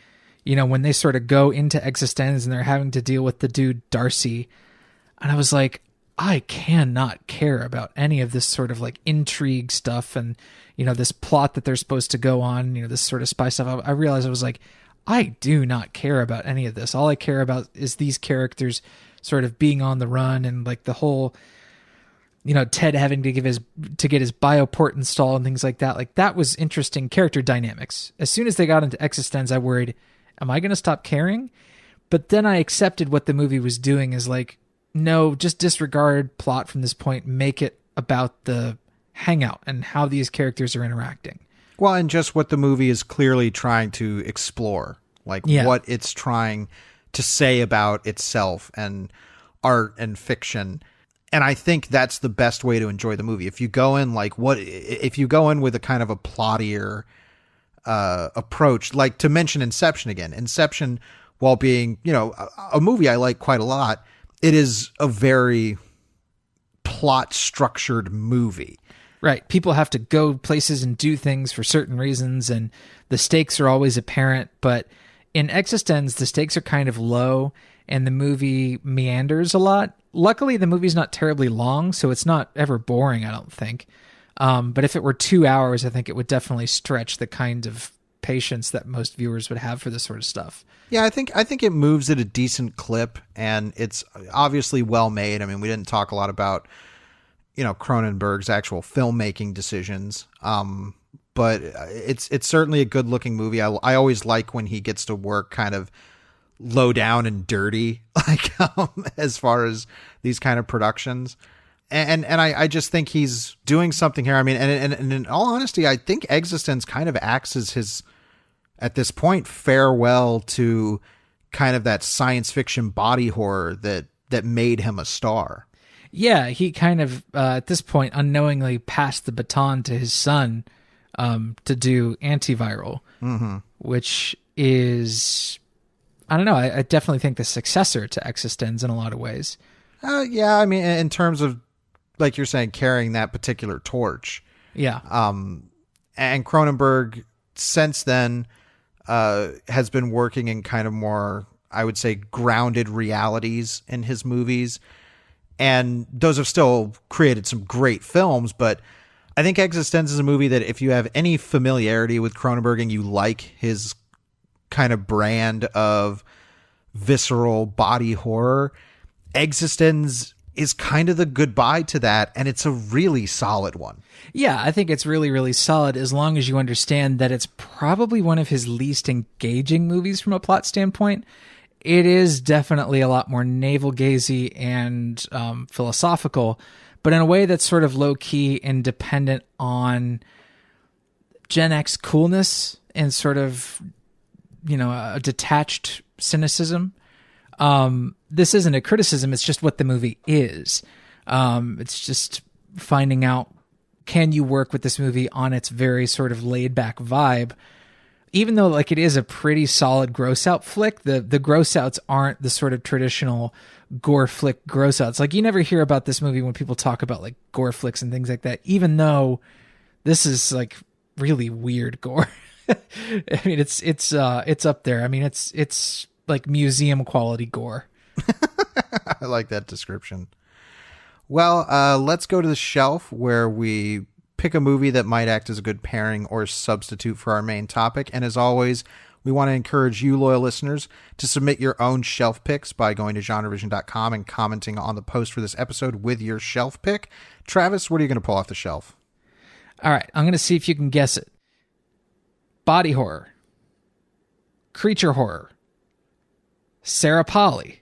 when they sort of go into eXistenZ and they're having to deal with the dude Darcy, and I was like, I cannot care about any of this sort of like intrigue stuff and, this plot that they're supposed to go on, this sort of spy stuff. I realized I was like, I do not care about any of this. All I care about is these characters sort of being on the run and like the whole, Ted having to get his bioport installed and things like that. Like that was interesting character dynamics. As soon as they got into eXistenZ, I worried, am I going to stop caring? But then I accepted what the movie was doing is like, no, just disregard plot from this point. Make it about the hangout and how these characters are interacting. Well, and just what the movie is clearly trying to explore, like what it's trying to say about itself and art and fiction. And I think that's the best way to enjoy the movie. If you go in if you go in with a kind of a plottier approach, like to mention Inception again. Inception, while being, a movie I like quite a lot, it is a very plot structured movie. Right. People have to go places and do things for certain reasons, and the stakes are always apparent. But in eXistenZ, the stakes are kind of low, and the movie meanders a lot. Luckily, the movie's not terribly long, so it's not ever boring, I don't think. But if it were 2 hours, I think it would definitely stretch the kind of patience that most viewers would have for this sort of stuff. Yeah, I think it moves at a decent clip, and it's obviously well made. I mean, we didn't talk a lot about, Cronenberg's actual filmmaking decisions, but it's certainly a good looking movie. I always like when he gets to work kind of low down and dirty, like as far as these kind of productions. And I just think he's doing something here. I mean, and in all honesty, I think eXistenZ kind of acts as his, at this point, farewell to kind of that science fiction body horror that made him a star. Yeah, he kind of, at this point, unknowingly passed the baton to his son to do Antiviral, which is, I don't know, I definitely think the successor to eXistenZ in a lot of ways. Yeah, I mean, in terms of, like you're saying, carrying that particular torch. Yeah. And Cronenberg, since then, has been working in kind of more, I would say, grounded realities in his movies. And those have still created some great films, but I think eXistenZ is a movie that if you have any familiarity with Cronenberg and you like his kind of brand of visceral body horror, eXistenZ is kind of the goodbye to that, and it's a really solid one. Yeah, I think it's really, really solid as long as you understand that it's probably one of his least engaging movies from a plot standpoint. It is definitely a lot more navel-gazy and philosophical, but in a way that's sort of low-key and dependent on Gen X coolness and sort of, a detached cynicism. This isn't a criticism, it's just what the movie is. It's just finding out can you work with this movie on its very sort of laid back vibe? Even though like it is a pretty solid gross out flick, the gross outs aren't the sort of traditional gore flick gross outs. Like you never hear about this movie when people talk about like gore flicks and things like that, even though this is like really weird gore. I mean, it's up there. I mean, it's like museum quality gore. I like that description. Well, let's go to the shelf where we pick a movie that might act as a good pairing or substitute for our main topic. And as always, we want to encourage you, loyal listeners, to submit your own shelf picks by going to GenreVision.com and commenting on the post for this episode with your shelf pick. Travis, what are you going to pull off the shelf? All right, I'm going to see if you can guess it. Body horror. Creature horror. Sarah Polley.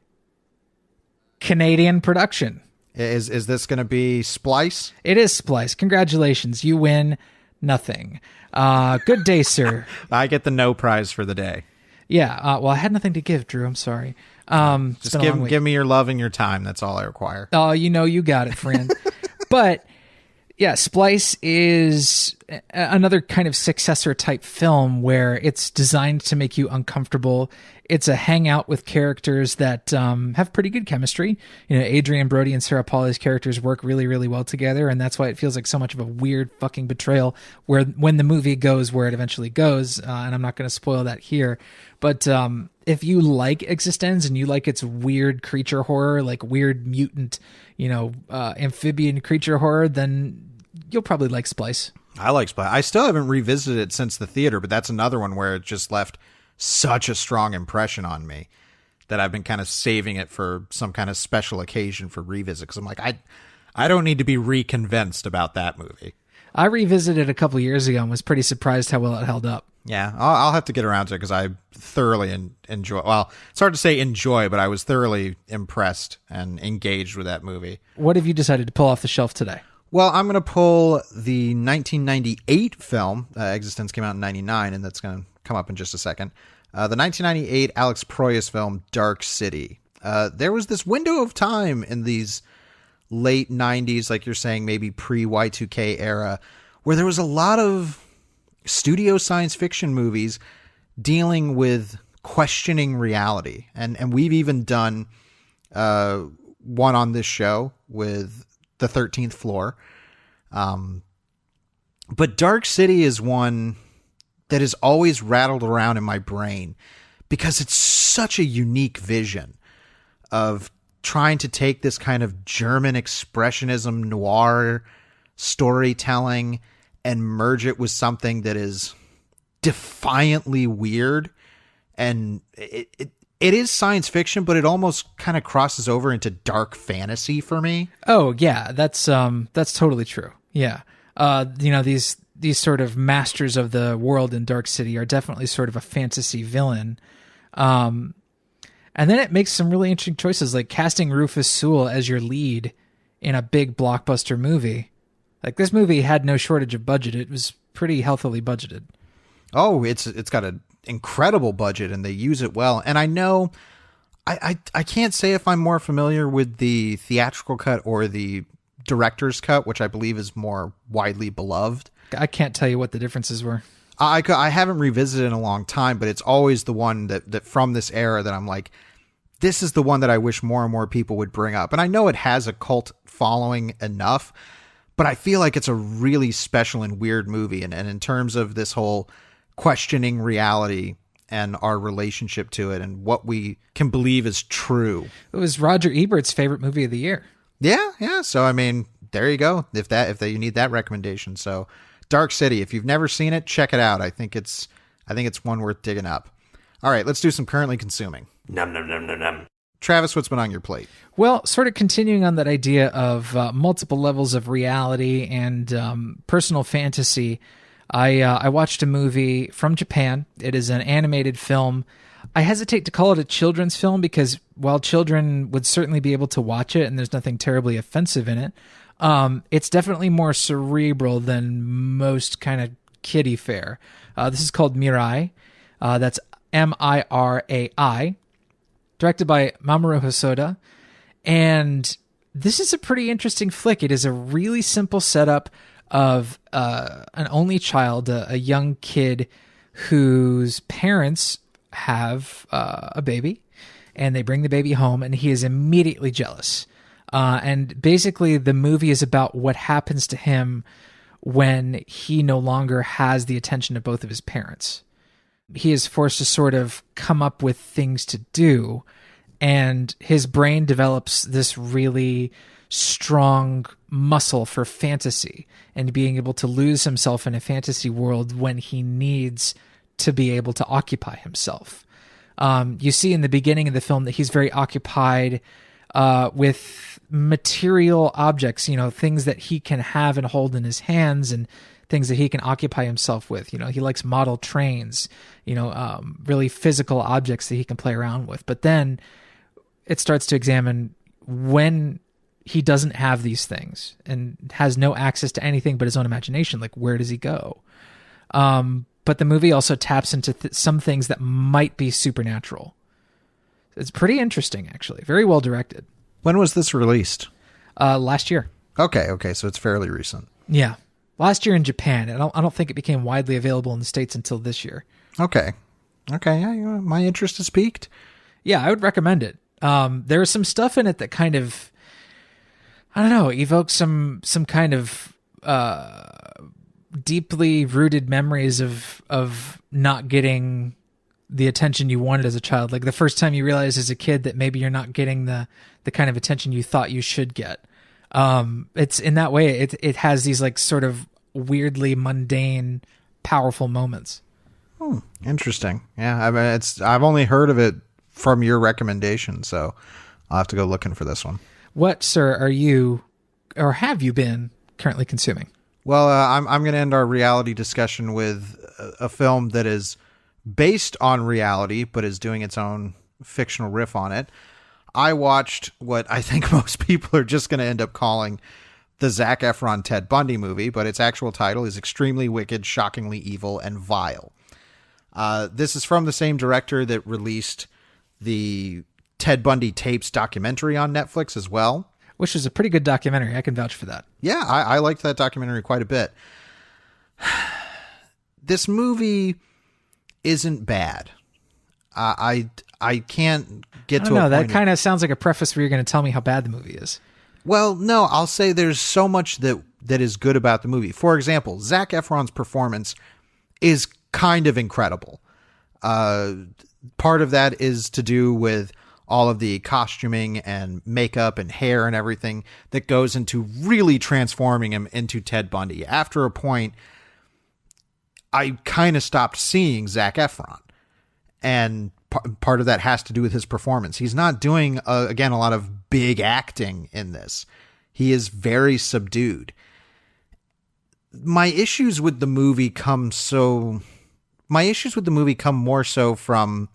Canadian production. Is this going to be Splice? It is Splice. Congratulations. You win nothing. Good day, sir. I get the no prize for the day. Yeah. Well, I had nothing to give, Drew. I'm sorry. Just give me your love and your time. That's all I require. Oh, you got it, friend. But yeah, Splice is another kind of successor type film where it's designed to make you uncomfortable. It's a hangout with characters that have pretty good chemistry. You know, Adrian Brody and Sarah Polley's characters work really, really well together, and that's why it feels like so much of a weird fucking betrayal when the movie goes where it eventually goes, and I'm not going to spoil that here. But if you like eXistenZ and you like its weird creature horror, like weird mutant, amphibian creature horror, then you'll probably like Splice. I like Splice. I still haven't revisited it since the theater, but that's another one where it just left such a strong impression on me that I've been kind of saving it for some kind of special occasion for revisit, because I'm like, I don't need to be reconvinced about that movie. I revisited it a couple years ago and was pretty surprised how well it held up. Yeah, I'll have to get around to it because I thoroughly enjoy. Well, it's hard to say enjoy, but I was thoroughly impressed and engaged with that movie. What have you decided to pull off the shelf today? Well, I'm going to pull the 1998 film. eXistenZ came out in 99, and that's going to come up in just a second. The 1998 Alex Proyas film, Dark City. There was this window of time in these late 90s, like you're saying, maybe pre-Y2K era, where there was a lot of studio science fiction movies dealing with questioning reality. And we've even done one on this show with The 13th Floor. But Dark City is one that is always rattled around in my brain because it's such a unique vision of trying to take this kind of German expressionism noir storytelling and merge it with something that is defiantly weird. And it is science fiction, but it almost kind of crosses over into dark fantasy for me. Oh yeah, that's totally true. Yeah. These sort of masters of the world in Dark City are definitely sort of a fantasy villain. And then it makes some really interesting choices, like casting Rufus Sewell as your lead in a big blockbuster movie. Like, this movie had no shortage of budget. It was pretty healthily budgeted. Oh, it's got an incredible budget, and they use it well. And I know I can't say if I'm more familiar with the theatrical cut or the director's cut, which I believe is more widely beloved. I can't tell you what the differences were. I haven't revisited in a long time, but it's always the one that from this era that I'm like, this is the one that I wish more and more people would bring up. And I know it has a cult following enough, but I feel like it's a really special and weird movie. And in terms of this whole questioning reality and our relationship to it and what we can believe is true. It was Roger Ebert's favorite movie of the year. Yeah. So, I mean, there you go. If you need that recommendation. So Dark City, if you've never seen it, check it out. I think it's one worth digging up. All right, let's do some currently consuming. Nom nom nom nom nom. Travis, what's been on your plate? Well, sort of continuing on that idea of multiple levels of reality and personal fantasy, I watched a movie from Japan. It is an animated film. I hesitate to call it a children's film because while children would certainly be able to watch it and there's nothing terribly offensive in it, it's definitely more cerebral than most kind of kiddie fare. This is called Mirai. That's Mirai, directed by Mamoru Hosoda. And this is a pretty interesting flick. It is a really simple setup. of an only child, a young kid whose parents have a baby, and they bring the baby home, and he is immediately jealous. And basically, the movie is about what happens to him when he no longer has the attention of both of his parents. He is forced to sort of come up with things to do, and his brain develops this really strong muscle for fantasy and being able to lose himself in a fantasy world when he needs to be able to occupy himself. You see in the beginning of the film that he's very occupied with material objects, things that he can have and hold in his hands and things that he can occupy himself with. He likes model trains, really physical objects that he can play around with. But then it starts to examine when he doesn't have these things and has no access to anything but his own imagination. Like, where does he go? But the movie also taps into some things that might be supernatural. It's pretty interesting, actually. Very well directed. When was this released? Last year. Okay, so it's fairly recent. Yeah, last year in Japan. I don't think it became widely available in the States until this year. Okay, yeah, my interest is piqued. Yeah, I would recommend it. There's some stuff in it that kind of, I don't know, evokes some kind of deeply rooted memories of not getting the attention you wanted as a child. Like the first time you realize as a kid that maybe you're not getting the kind of attention you thought you should get. It's in that way, it has these like sort of weirdly mundane, powerful moments. Interesting. Yeah, I mean, I've only heard of it from your recommendation, so I'll have to go looking for this one. What, sir, are you, or have you been currently consuming? Well, I'm going to end our reality discussion with a film that is based on reality, but is doing its own fictional riff on it. I watched what I think most people are just going to end up calling the Zac Efron Ted Bundy movie, but its actual title is Extremely Wicked, Shockingly Evil, and Vile. This is from the same director that released the Ted Bundy Tapes documentary on Netflix as well. Which is a pretty good documentary. I can vouch for that. Yeah, I liked that documentary quite a bit. This movie isn't bad. I can't get to a point. That kind of sounds like a preface where you're going to tell me how bad the movie is. Well, no, I'll say there's so much that is good about the movie. For example, Zac Efron's performance is kind of incredible. Part of that is to do with all of the costuming and makeup and hair and everything that goes into really transforming him into Ted Bundy. After a point, I kind of stopped seeing Zac Efron. And part of that has to do with his performance. He's not doing, again, a lot of big acting in this. He is very subdued. My issues with the movie come more so from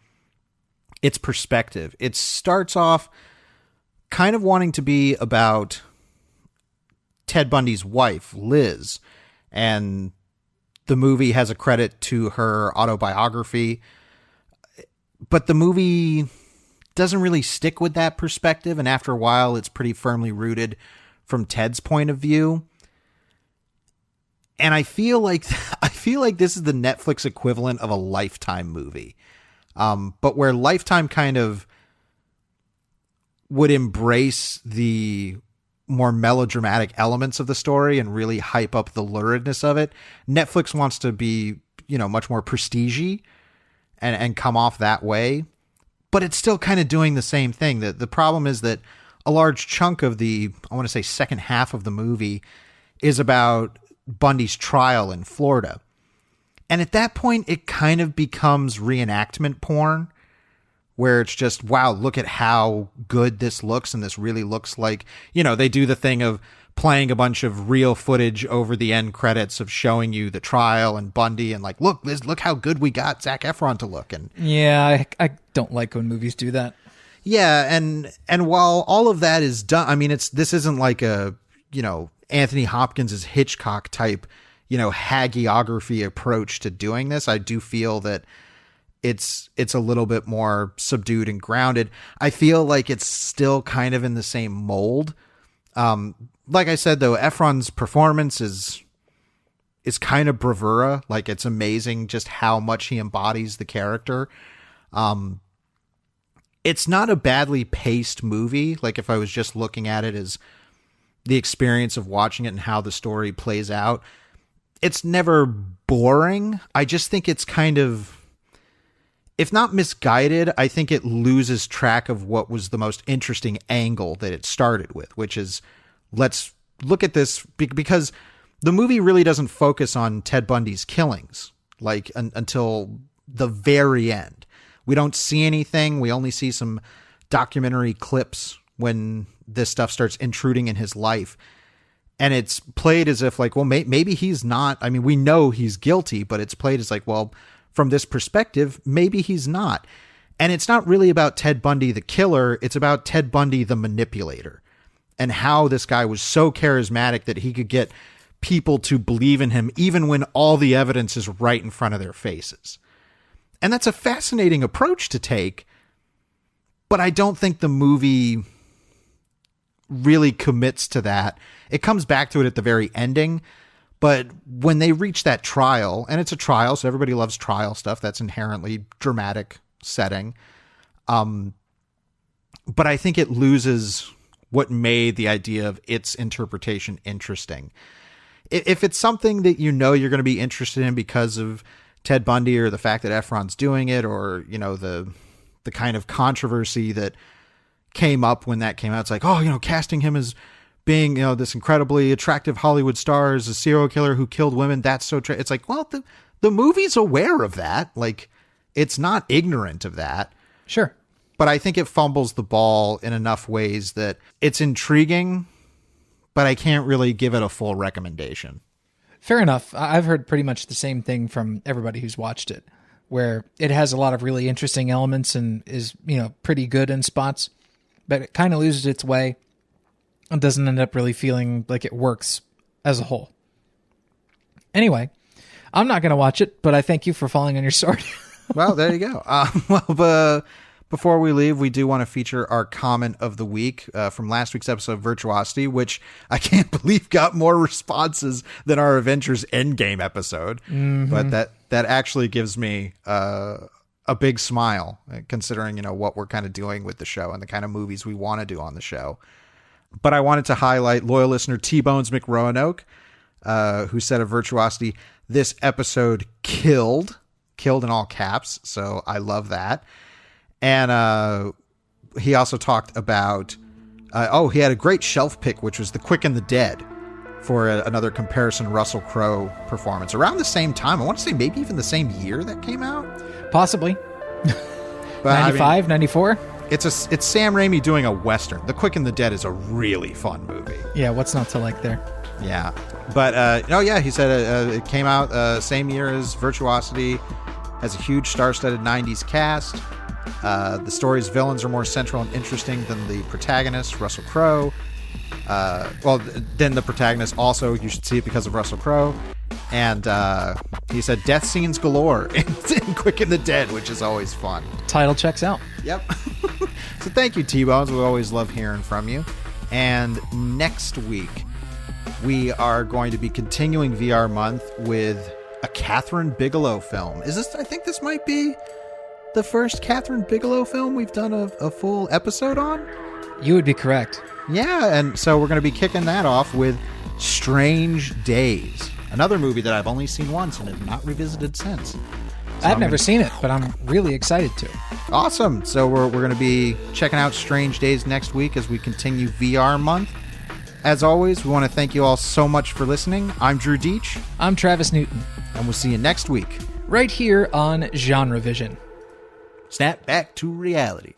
its perspective. It starts off kind of wanting to be about Ted Bundy's wife, Liz, and the movie has a credit to her autobiography, but the movie doesn't really stick with that perspective, and after a while it's pretty firmly rooted from Ted's point of view. And I feel like this is the Netflix equivalent of a Lifetime movie. But where Lifetime kind of would embrace the more melodramatic elements of the story and really hype up the luridness of it, Netflix wants to be, much more prestige-y and come off that way. But it's still kind of doing the same thing. The problem is that a large chunk of the, I want to say, second half of the movie is about Bundy's trial in Florida. And at that point, it kind of becomes reenactment porn, where it's just, wow, look at how good this looks. And this really looks like, they do the thing of playing a bunch of real footage over the end credits of showing you the trial and Bundy and like, look how good we got Zac Efron to look. And yeah, I don't like when movies do that. Yeah. And while all of that is done, I mean, this isn't like a, Anthony Hopkins' Hitchcock type, hagiography approach to doing this. I do feel that it's a little bit more subdued and grounded. I feel like it's still kind of in the same mold. Like I said, though, Efron's performance is is kind of bravura. Like, it's amazing just how much he embodies the character. It's not a badly paced movie. Like, if I was just looking at it as the experience of watching it and how the story plays out, it's never boring. I just think it's kind of, if not misguided, I think it loses track of what was the most interesting angle that it started with, which is, let's look at this, because the movie really doesn't focus on Ted Bundy's killings, like, until the very end. We don't see anything. We only see some documentary clips when this stuff starts intruding in his life. And it's played as if, like, well, maybe he's not. I mean, we know he's guilty, but it's played as like, well, from this perspective, maybe he's not. And it's not really about Ted Bundy, the killer. It's about Ted Bundy, the manipulator, and how this guy was so charismatic that he could get people to believe in him, even when all the evidence is right in front of their faces. And that's a fascinating approach to take, but I don't think the movie really commits to that. It comes back to it at the very ending, but when they reach that trial, and it's a trial, so everybody loves trial stuff, that's inherently dramatic setting. But I think it loses what made the idea of its interpretation interesting. If it's something that you know you're going to be interested in because of Ted Bundy or the fact that Efron's doing it, or, you know, the kind of controversy that came up when that came out, it's like, oh, you know, casting him as being, you know, this incredibly attractive Hollywood star as a serial killer who killed women, that's so it's like, well, the movie's aware of that. Like, it's not ignorant of that. Sure. But I think it fumbles the ball in enough ways that it's intriguing, but I can't really give it a full recommendation. Fair enough. I've heard pretty much the same thing from everybody who's watched it, where it has a lot of really interesting elements and is, you know, pretty good in spots, but it kind of loses its way and doesn't end up really feeling like it works as a whole. Anyway, I'm not going to watch it, but I thank you for falling on your sword. Well, there you go. Before we leave, we do want to feature our comment of the week from last week's episode of Virtuosity, which I can't believe got more responses than our Avengers Endgame episode. Mm-hmm. But that actually gives me a big smile, considering, you know, what we're kind of doing with the show and the kind of movies we want to do on the show. But I wanted to highlight loyal listener T-Bones McRoanoke, who said of Virtuosity, this episode killed in all caps. So I love that. And he also talked about, he had a great shelf pick, which was The Quick and the Dead, for another comparison Russell Crowe performance around the same time. I want to say maybe even the same year that came out. Possibly. But 95, 94? It's Sam Raimi doing a Western. The Quick and the Dead is a really fun movie. Yeah, what's not to like there? Yeah. But, he said it came out same year as Virtuosity, has a huge star-studded 90s cast. The story's villains are more central and interesting than the protagonist, Russell Crowe. Then the protagonist also, you should see it because of Russell Crowe. And he said death scenes galore in Quick and the Dead, which is always fun. Title checks out. Yep. So thank you, T-Bones. We always love hearing from you. And next week, we are going to be continuing VR month with a Catherine Bigelow film. I think this might be the first Catherine Bigelow film we've done a full episode on. You would be correct. Yeah, and so we're going to be kicking that off with Strange Days, another movie that I've only seen once and have not revisited since. So I've never seen it, but I'm really excited to. Awesome. So we're going to be checking out Strange Days next week as we continue VR month. As always, we want to thank you all so much for listening. I'm Drew Deitch. I'm Travis Newton. And we'll see you next week. Right here on GenreVision. Snap back to reality.